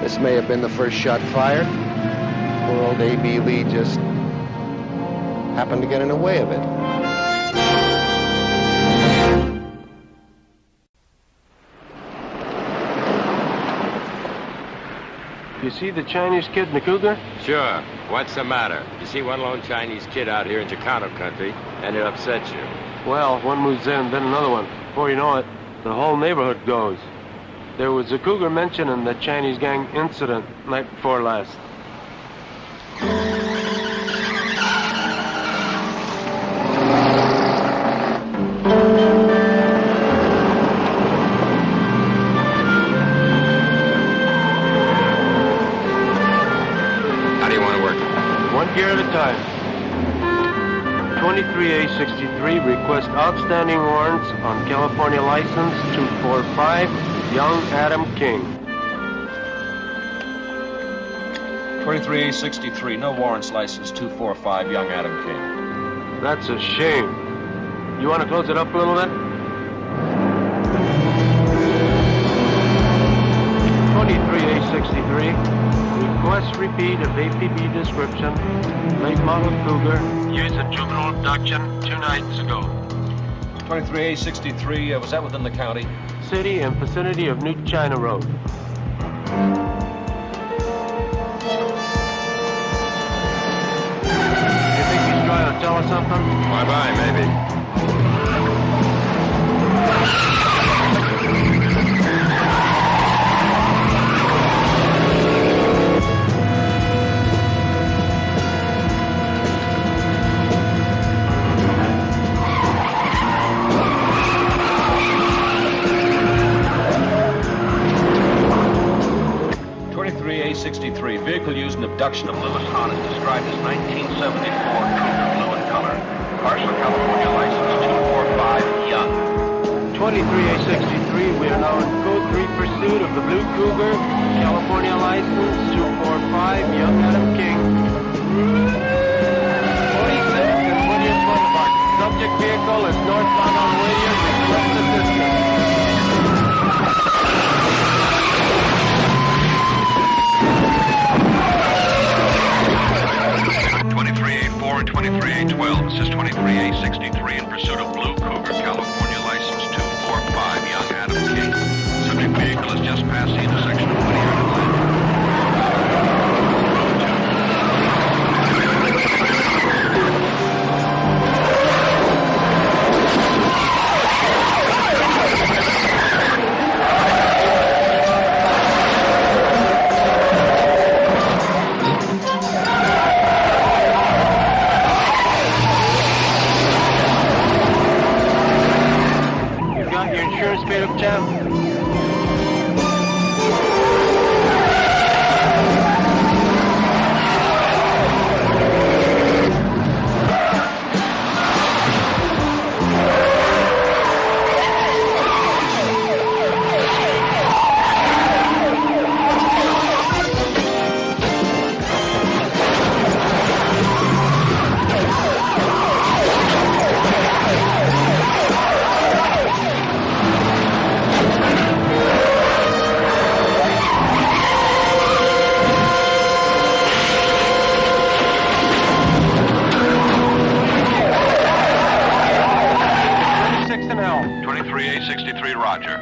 This may have been the first shot fired. Poor old A.B. Lee just happened to get in the way of it. You see the Chinese kid in the Cougar? Sure. What's the matter? You see one lone Chinese kid out here in Chicano country, and it upsets you. Well, one moves in, then another one. Before you know it, the whole neighborhood goes. There was a Cougar mentioned in the Chinese gang incident night before last. One gear at a time. 23A63 request outstanding warrants on California license 245, Young Adam King. 23A63, no warrants license 245, Young Adam King. That's a shame. You want to close it up a little bit? 23A63. Request repeat of APB description, late model Cougar, used in juvenile abduction 2 nights ago. 23A63, was that within the county? City and vicinity of New China Road. You think he's trying to tell us something? Bye-bye, maybe. 63, vehicle used in abduction of Lewis Hahn is described as 1974 Cougar, blue in color. Partial California license 245, Young. 23A63, we are now in code 3 pursuit of the blue Cougar, California license 245, Young Adam King. 46 and William Boulevard. Subject vehicle is northbound on William, request assistance. 23A4 and 23A12. This is 23A63 in pursuit of blue Cougar, California license 245, Young Adam King. Subject vehicle has just passed the intersection of Whittier and Linn. Roger.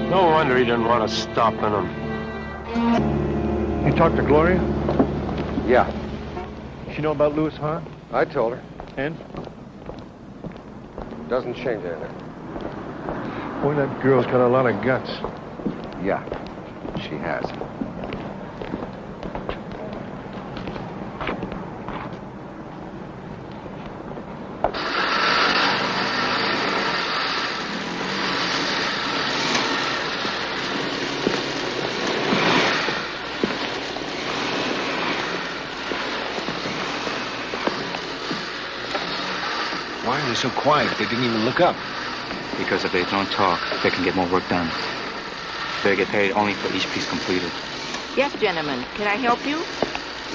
No wonder he didn't want to stop in him. You talked to Gloria? Yeah. She know about Louis Hahn? I told her. And? Doesn't change anything. Boy, that girl's got a lot of guts. Yeah, she has. Why are they so quiet? They didn't even look up. Because if they don't talk, they can get more work done. They get paid only for each piece completed. Yes, gentlemen. Can I help you?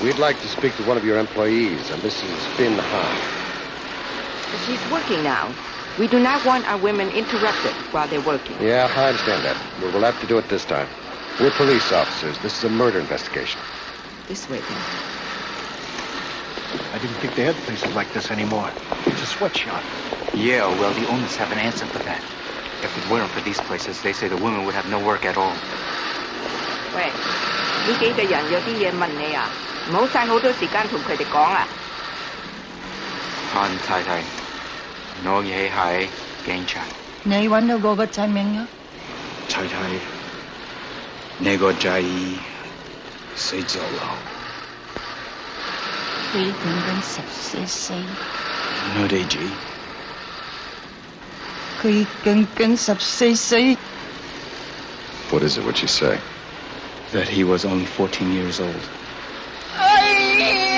We'd like to speak to one of your employees, a Mrs. Linn Hahn. She's working now. We do not want our women interrupted while they're working. Yeah, I understand that. We'll have to do it this time. We're police officers. This is a murder investigation. This way, then. I didn't think they had places like this anymore. It's a sweatshop. Yeah, well, the owners have an answer for that. If it weren't for these places, they say the women would have no work at all. 喂，呢幾個人有啲嘢問你啊，唔好嘥好多時間同佢哋講啊。Han太太，我嘢係警察。你揾到嗰個仔名啊？太太，你個仔死咗啦。佢僅僅14歲。我哋知。佢僅僅14歲。 What is it? What'd she say? That he was only 14 years old. 哎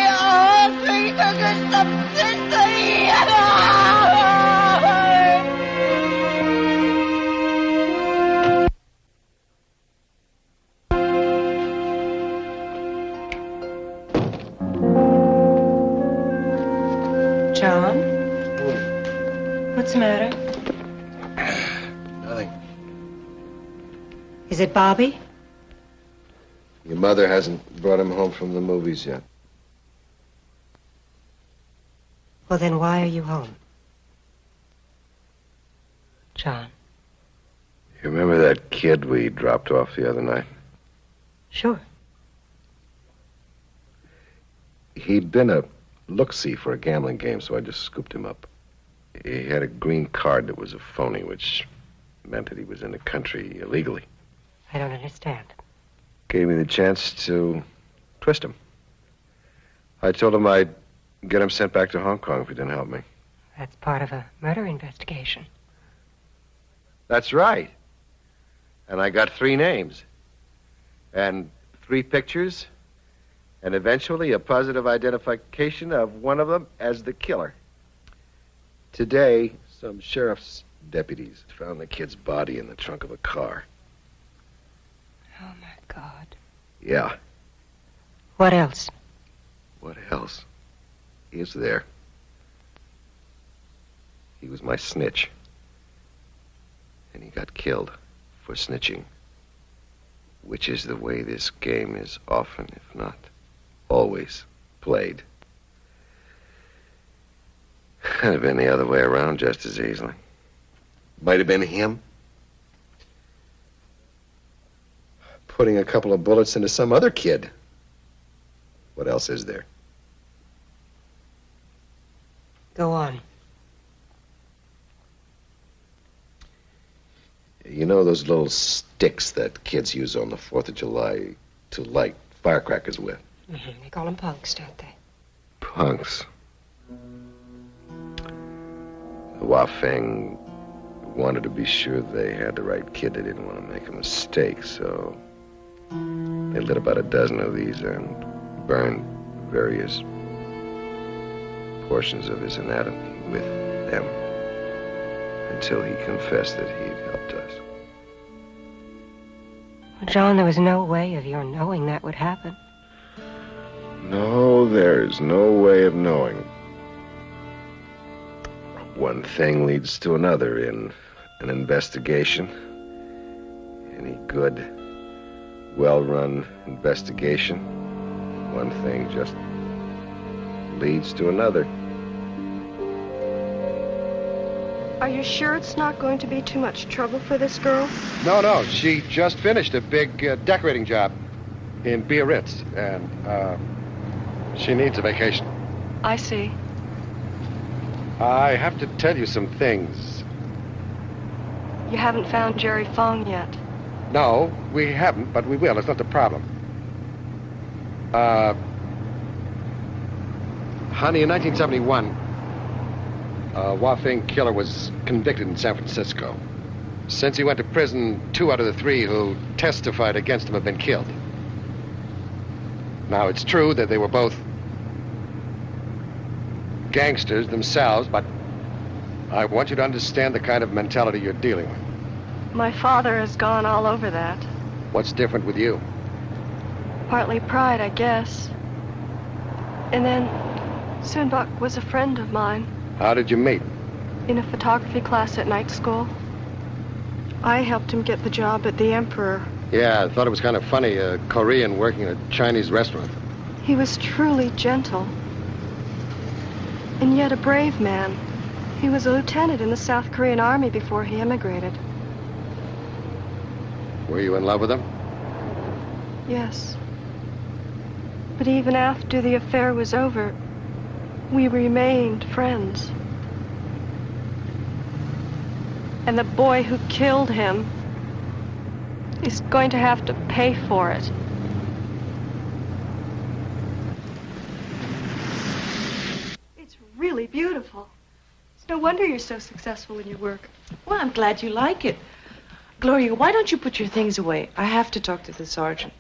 呀，佢僅僅14歲啊！ John? What's the matter? Nothing. Is it Bobby? Your mother hasn't brought him home from the movies yet. Well, then why are you home? John. You remember that kid we dropped off the other night? Sure. He'd been a look-see for a gambling game, so I just scooped him up. He had a green card that was a phony, which meant that he was in the country illegally. I don't understand. Gave me the chance to twist him. I told him I'd get him sent back to Hong Kong if he didn't help me. That's part of a murder investigation. That's right. And I got 3 names. And 3 pictures. And eventually a positive identification of one of them as the killer. Today, some sheriff's deputies found the kid's body in the trunk of a car. Oh, my God. Yeah. What else? What else? Is there? He was my snitch. And he got killed for snitching. Which is the way this game is often, if not always, played. Could have been the other way around just as easily. Might have been him putting a couple of bullets into some other kid. What else is there? Go on. You know those little sticks that kids use on the 4th of July to light firecrackers with? Mm-hmm. They call them punks, don't they? Punks. Wafeng wanted to be sure they had the right kid. They didn't want to make a mistake, so they lit about a dozen of these and burned various portions of his anatomy with them until he confessed that he'd helped us. Well, John, there was no way of your knowing that would happen. No, know there's no way of knowing. One thing leads to another in an investigation. Any good, well-run investigation, one thing just leads to another. Are you sure it's not going to be too much trouble for this girl? No. She just finished a big decorating job in Biarritz, and she needs a vacation. I see. I have to tell you some things. You haven't found Jerry Fong yet. No, we haven't, but we will. It's not the problem. Honey, in 1971, a Wafeng killer was convicted in San Francisco. Since he went to prison, 2 out of the 3 who testified against him have been killed. Now, it's true that they were both gangsters themselves, but I want you to understand the kind of mentality you're dealing with. My father has gone all over that. What's different with you? Partly pride, I guess. And then, Sunbok was a friend of mine. How did you meet? In a photography class at night school. I helped him get the job at the Emperor. Yeah, I thought it was kind of funny, a Korean working at a Chinese restaurant. He was truly gentle. And yet a brave man. He was a lieutenant in the South Korean army before he emigrated. Were you in love with him? Yes. But even after the affair was over, we remained friends. And the boy who killed him is going to have to pay for it. It's really beautiful. It's no wonder you're so successful in your work. Well, I'm glad you like it. Gloria, why don't you put your things away? I have to talk to the sergeant.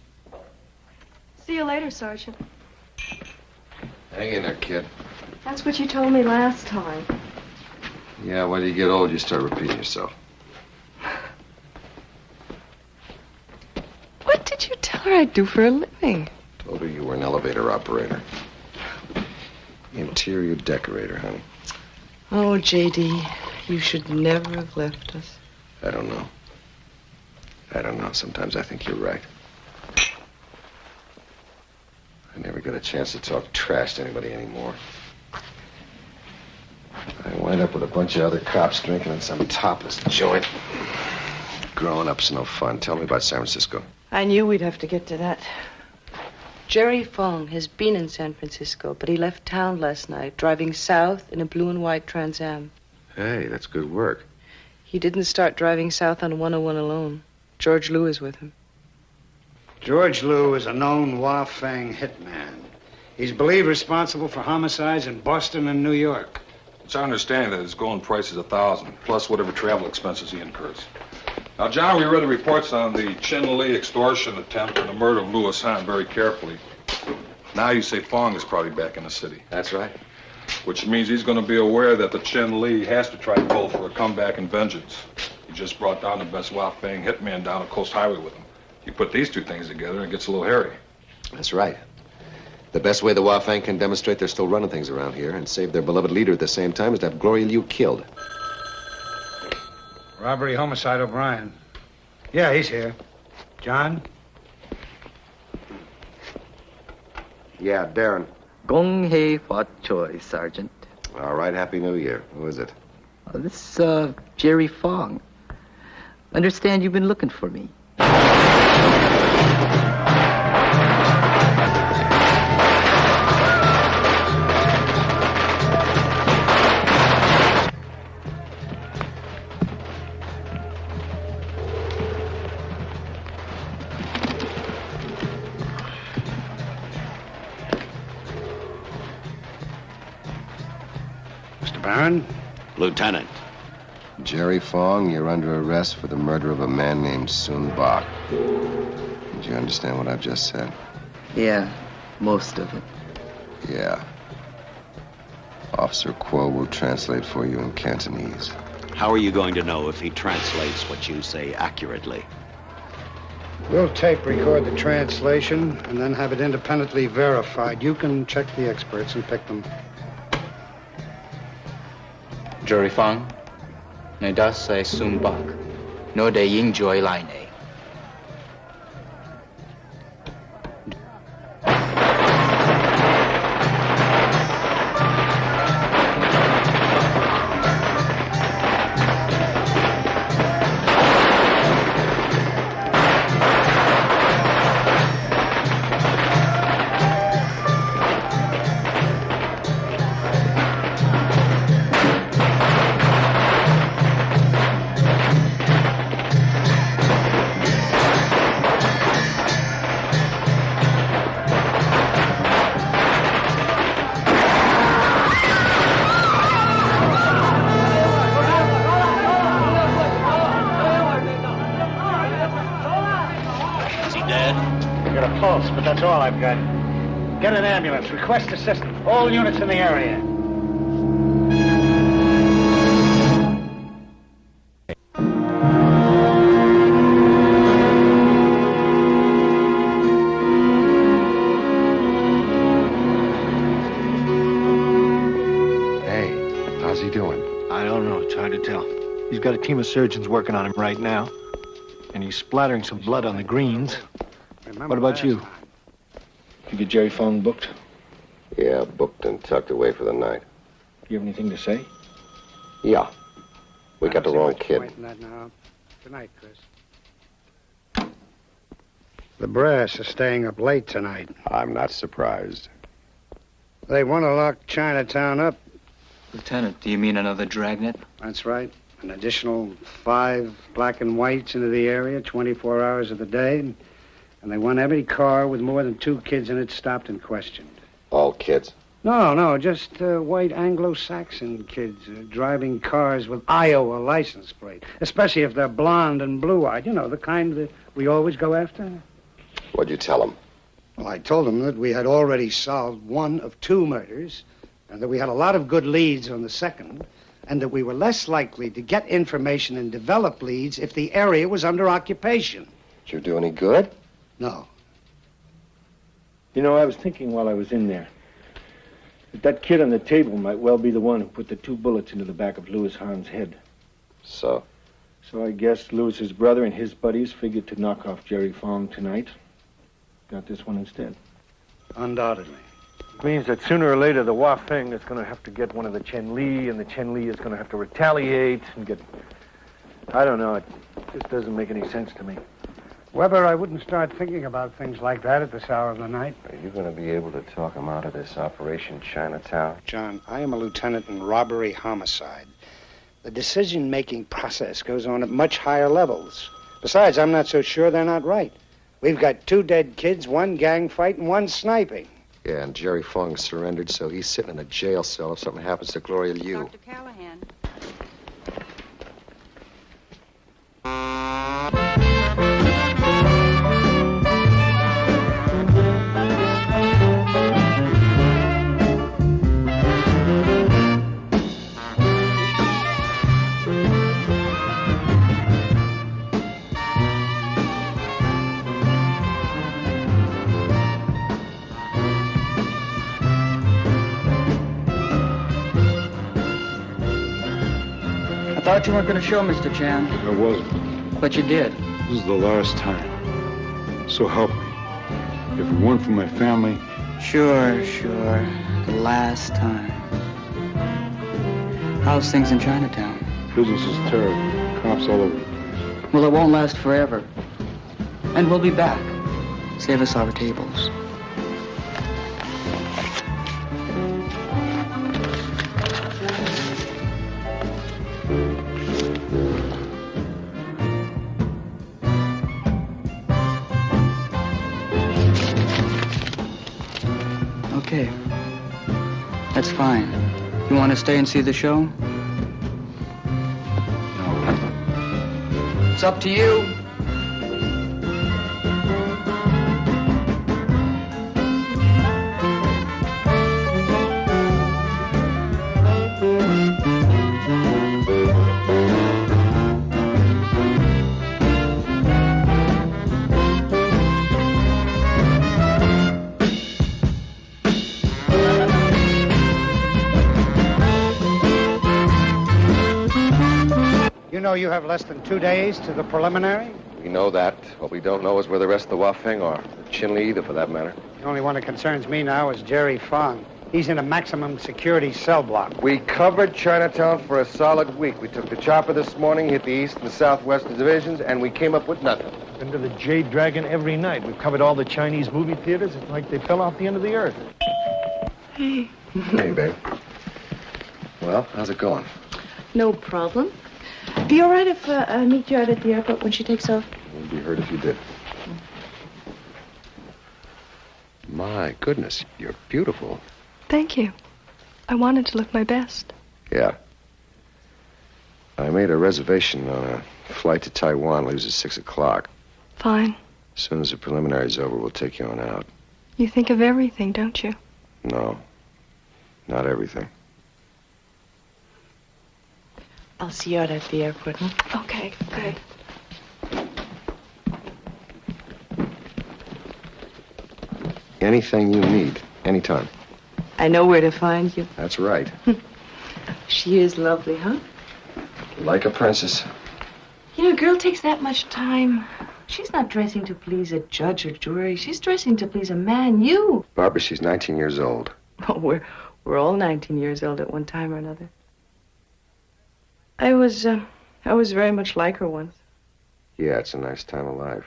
See you later, Sergeant. Hang in there, kid. That's what you told me last time. Yeah, when you get old, you start repeating yourself. What did you tell her I'd do for a living? Told her you were an elevator operator. Interior decorator, honey. Oh, J.D., you should never have left us. I don't know. Sometimes I think you're right. I never get a chance to talk trash to anybody anymore. I wind up with a bunch of other cops drinking in some topless joint. Growing up's no fun. Tell me about San Francisco. I knew we'd have to get to that. Jerry Fong has been in San Francisco, but he left town last night, driving south in a blue and white Trans Am. Hey, that's good work. He didn't start driving south on 101 alone. George Liu is with him. George Liu is a known Wafeng hitman. He's believed responsible for homicides in Boston and New York. It's our understanding that his going price is $1,000, plus whatever travel expenses he incurs. Now, John, we read the reports on the Chin Lee extortion attempt and the murder of Louis Hahn very carefully. Now you say Fong is probably back in the city. That's right. Which means he's going to be aware that the Chin Lee has to try to pull for a comeback and vengeance. He just brought down the best Wafeng hitman down the Coast Highway with him. You put these two things together and it gets a little hairy. That's right. The best way the Wafeng can demonstrate they're still running things around here and save their beloved leader at the same time is to have Gloria Liu killed. Robbery, homicide, O'Brien. Yeah, he's here. John? Yeah, Darrin. Gong hei fat choi, Sergeant. All right, Happy New Year. Who is it? This, Jerry Fong. Understand you've been looking for me. Mr. Barron? Lieutenant. Jerry Fong, you're under arrest for the murder of a man named Sun Bok. Did you understand what I've just said? Yeah, most of it. Yeah. Officer Kuo will translate for you in Cantonese. How are you going to know if he translates what you say accurately? We'll tape record the translation and then have it independently verified. You can check the experts and pick them. Jerry Fong, ne das say Sun Bak, no de ying joy line. But that's all I've got. Get an ambulance. Request assistance. All units in the area. Hey, how's he doing? I don't know. It's hard to tell. He's got a team of surgeons working on him right now. And he's splattering some blood on the greens. What about you? You get Jerry Fong booked? Yeah, booked and tucked away for the night. You have anything to say? Yeah. We got the wrong kid. Good night, Chris. The brass are staying up late tonight. I'm not surprised. They want to lock Chinatown up. Lieutenant, do you mean another dragnet? That's right. An additional 5 black and whites into the area, 24 hours of the day. And they want every car with more than 2 kids in it stopped and questioned. All kids? No, just white Anglo-Saxon kids driving cars with Iowa license plate, especially if they're blonde and blue-eyed. You know, the kind that we always go after. What'd you tell them? Well, I told them that we had already solved 1 of 2 murders, and that we had a lot of good leads on the second, and that we were less likely to get information and develop leads if the area was under occupation. Did you do any good? No. You know, I was thinking while I was in there that kid on the table might well be the one who put the 2 bullets into the back of Louis Hahn's head. So? So I guess Louis's brother and his buddies figured to knock off Jerry Fong tonight. Got this one instead. Undoubtedly. It means that sooner or later the Wafeng is going to have to get one of the Chen Li, and the Chen Li is going to have to retaliate and get... I don't know. It just doesn't make any sense to me. Weber, I wouldn't start thinking about things like that at this hour of the night. Are you going to be able to talk him out of this Operation Chinatown? John, I am a lieutenant in robbery homicide. The decision-making process goes on at much higher levels. Besides, I'm not so sure they're not right. We've got 2 dead kids, 1 gang fight, and 1 sniping. Yeah, and Jerry Fong surrendered, so he's sitting in a jail cell if something happens to Gloria Liu. Dr. Callahan. I thought you weren't going to show, Mr. Chan. I wasn't. But you did. This is the last time. So help me. If it weren't for my family... Sure. The last time. How's things in Chinatown? Business is terrible. Cops all over the place. Well, it won't last forever. And we'll be back. Save us our tables. Okay. That's fine. You want to stay and see the show? No. It's up to you. know you have less than 2 days to the preliminary? We know that. What we don't know is where the rest of the Wafeng are. Or Chinle either, for that matter. The only one that concerns me now is Jerry Fong. He's in a maximum security cell block. We covered Chinatown for a solid week. We took the chopper this morning, hit the east and the southwest divisions, and we came up with nothing. Been to the Jade Dragon every night. We've covered all the Chinese movie theaters. It's like they fell off the end of the earth. Hey. Hey, babe. Well, how's it going? No problem. Be all right if I meet you out at the airport when she takes off? Wouldn't be hurt if you did. My goodness, you're beautiful. Thank you. I wanted to look my best. Yeah. I made a reservation on a flight to Taiwan. Leaves at 6 o'clock. Fine. As soon as the preliminary's over, we'll take you on out. You think of everything, don't you? No. Not everything. I'll see you out at the airport, huh? Okay, good. Anything you need, anytime. I know where to find you. That's right. She is lovely, huh? Like a princess. You know, a girl takes that much time. She's not dressing to please a judge or jury. She's dressing to please a man, you. Barbara, she's 19 years old. Oh, we're all 19 years old at one time or another. I was very much like her once. Yeah, it's a nice time of life.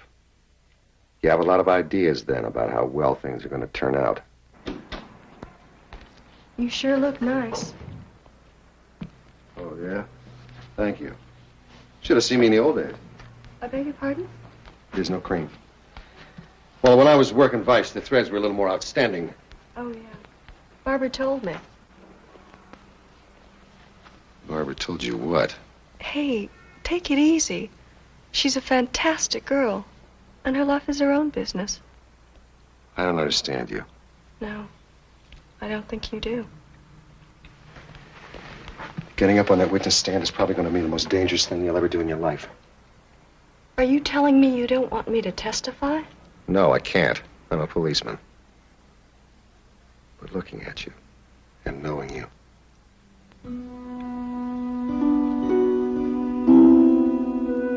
You have a lot of ideas then about how well things are going to turn out. You sure look nice. Oh, yeah? Thank you. Should have seen me in the old days. I beg your pardon? There's no cream. Well, when I was working Vice, the threads were a little more outstanding. Oh, yeah. Barbara told me. Barbara told you what? Hey, take it easy. She's a fantastic girl. And her life is her own business. I don't understand you. No, I don't think you do. Getting up on that witness stand is probably going to be the most dangerous thing you'll ever do in your life. Are you telling me you don't want me to testify? No, I can't. I'm a policeman. But looking at you and knowing you.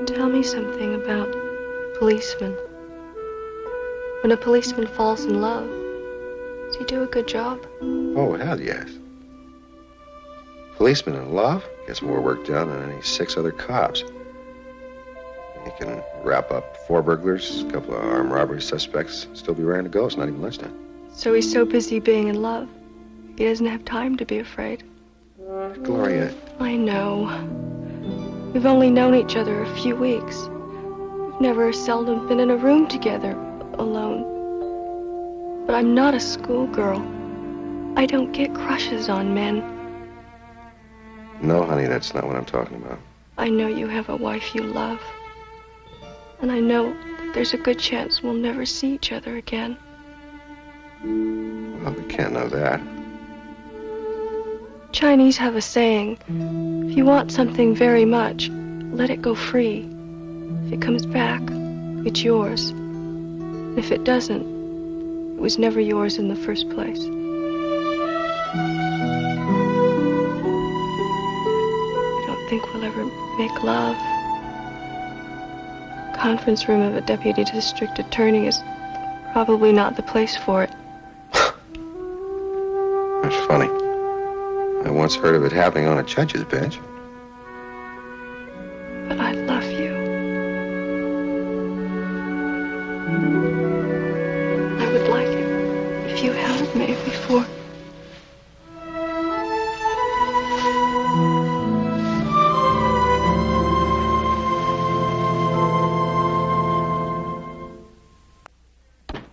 Tell me something about policemen. When a policeman falls in love, does he do a good job? Oh, hell yes. Policeman in love gets more work done than any 6 other cops. He can wrap up 4 burglars, a couple of armed robbery suspects, still be raring to go. It's not even lunchtime. So he's so busy being in love, he doesn't have time to be afraid. Gloria. I know. We've only known each other a few weeks. We've never or seldom been in a room together, alone. But I'm not a schoolgirl. I don't get crushes on men. No, honey, that's not what I'm talking about. I know you have a wife you love. And I know that there's a good chance we'll never see each other again. Well, we can't know that. Chinese have a saying, if you want something very much, let it go free. If it comes back, it's yours. And if it doesn't, it was never yours in the first place. I don't think we'll ever make love. Conference room of a deputy district attorney is probably not the place for it. That's funny. I once heard of it happening on a judge's bench. But I love you. I would like it if you held me before.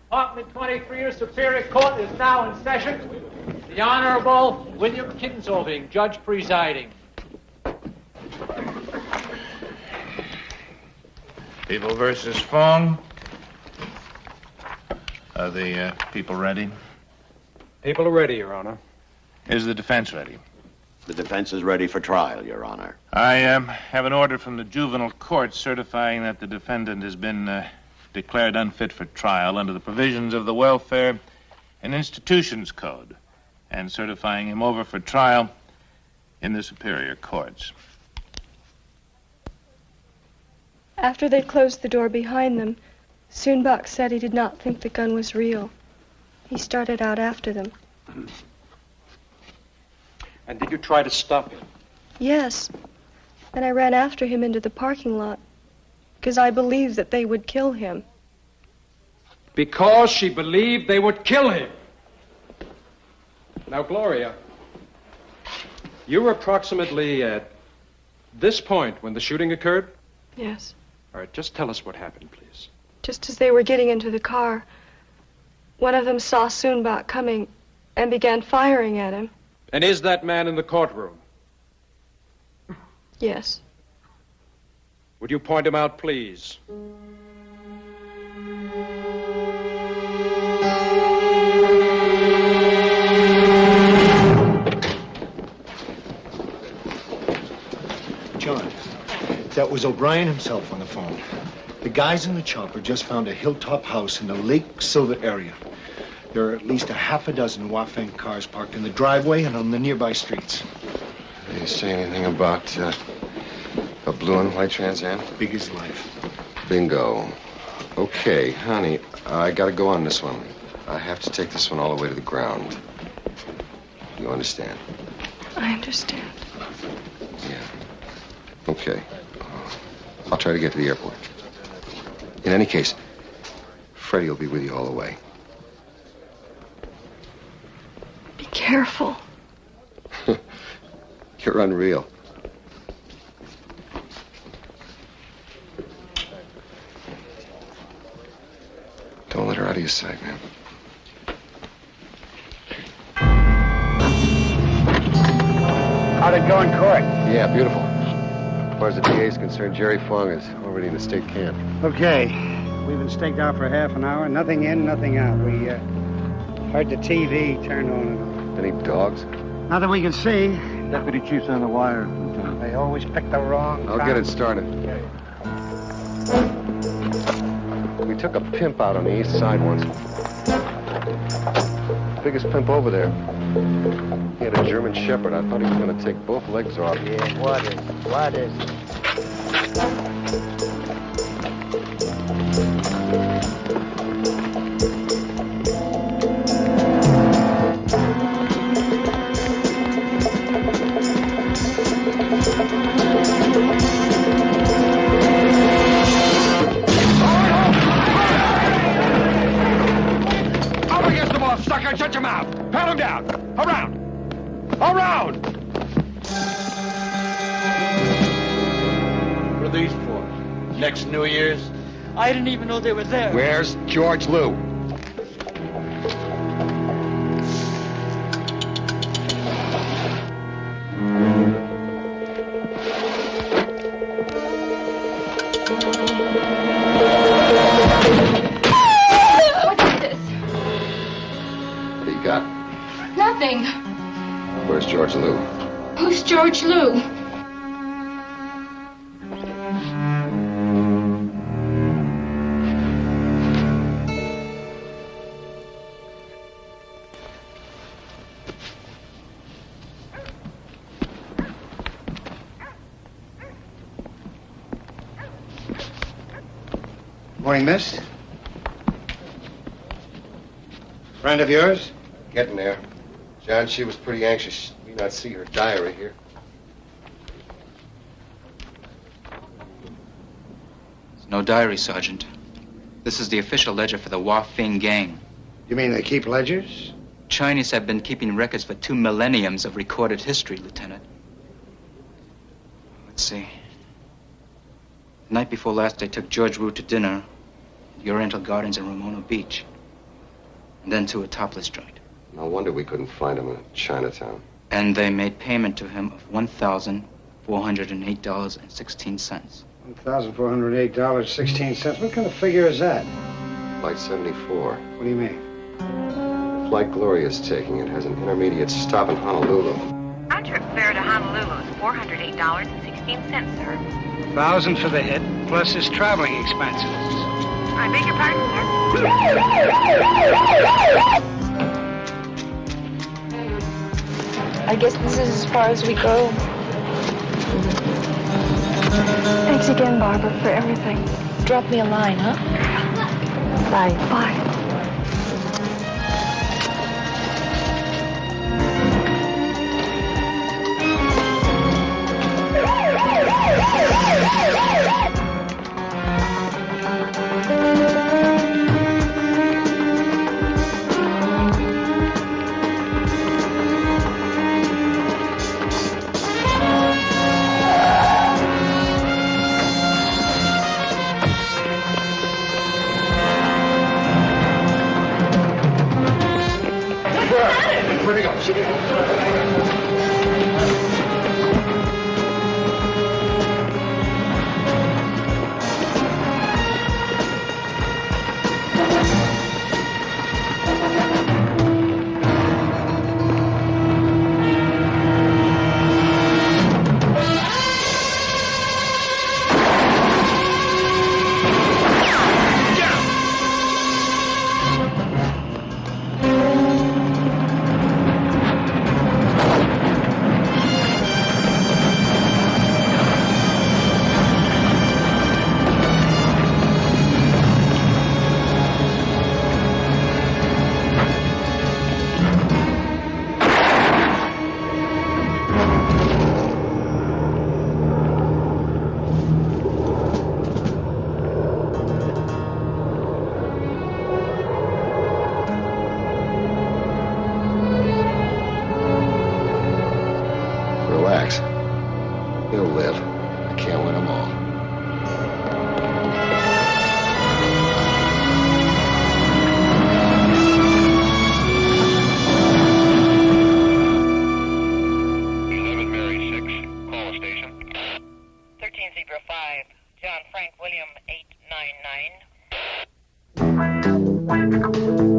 Department 23 Superior Court is now in session. The Honorable William Kinsoving, Judge presiding. People versus Fong. Are the people ready? People are ready, Your Honor. Is the defense ready? The defense is ready for trial, Your Honor. I have an order from the juvenile court certifying that the defendant has been declared unfit for trial under the provisions of the Welfare and Institutions Code, and certifying him over for trial in the superior courts. After they'd closed the door behind them, Soonbok said he did not think the gun was real. He started out after them. And did you try to stop him? Yes. And I ran after him into the parking lot, because I believed that they would kill him. Because she believed they would kill him. Now, Gloria, you were approximately at this point when the shooting occurred? Yes. All right, just tell us what happened, please. Just as they were getting into the car, one of them saw Soonbok coming and began firing at him. And is that man in the courtroom? Yes. Would you point him out, please? John, that was O'Brien himself on the phone. The guys in the chopper just found a hilltop house in the Lake Silver area. There are at least a half a dozen Wafeng cars parked in the driveway and on the nearby streets. Did you say anything about a blue and white Trans Am? Big as life. Bingo. Okay, honey, I gotta go on this one. I have to take this one all the way to the ground. You understand? I understand. Yeah. Okay. I'll try to get to the airport. In any case, Freddie will be with you all the way. Be careful. You're unreal. Don't let her out of your sight, man. How'd it go in court? Yeah, beautiful. As far as the DA is concerned, Jerry Fong is already in the state camp. Okay. We've been staked out for half an hour. Nothing in, nothing out. We heard the TV turn on and off. Any dogs? Not that we can see. Deputy Chief's on the wire, Lieutenant. They always pick the wrong I'll get it started. We took a pimp out on the east side once. Biggest pimp over there. He had a German Shepherd. I thought he was going to take both legs off. Yeah, what is it? Up against the wall, sucker! Shut your mouth! Pat him down! Around! Around! What are these for? Next New Year's? I didn't even know they were there. Where's George Lou? What's this? What do you got? Nothing. Where's George Lou? Who's George Lou? Morning, miss. Friend of yours? Getting there. John, she was pretty anxious. We not see her diary here. There's no diary, Sergeant. This is the official ledger for the Wafeng gang. You mean they keep ledgers? Chinese have been keeping records for 2 millenniums of recorded history, Lieutenant. Let's see. The night before last, they took George Wu to dinner at the Oriental Gardens in Ramona Beach. And then to a topless joint. No wonder we couldn't find him in Chinatown. And they made payment to him of $1,408.16. $1,408.16. What kind of figure is that? Flight 74. What do you mean? The flight Gloria's taking, it has an intermediate stop in Honolulu. Our trip fare to Honolulu is $408.16, sir. 1,000 for the hit, plus his traveling expenses. I beg your pardon, sir? I guess this is as far as we go. Thank Thanks again, Barbara, for everything. Drop me a line, huh? Bye. Bye. Where'd he go? Relax. He'll live. I can't win them all. John Frank William 899.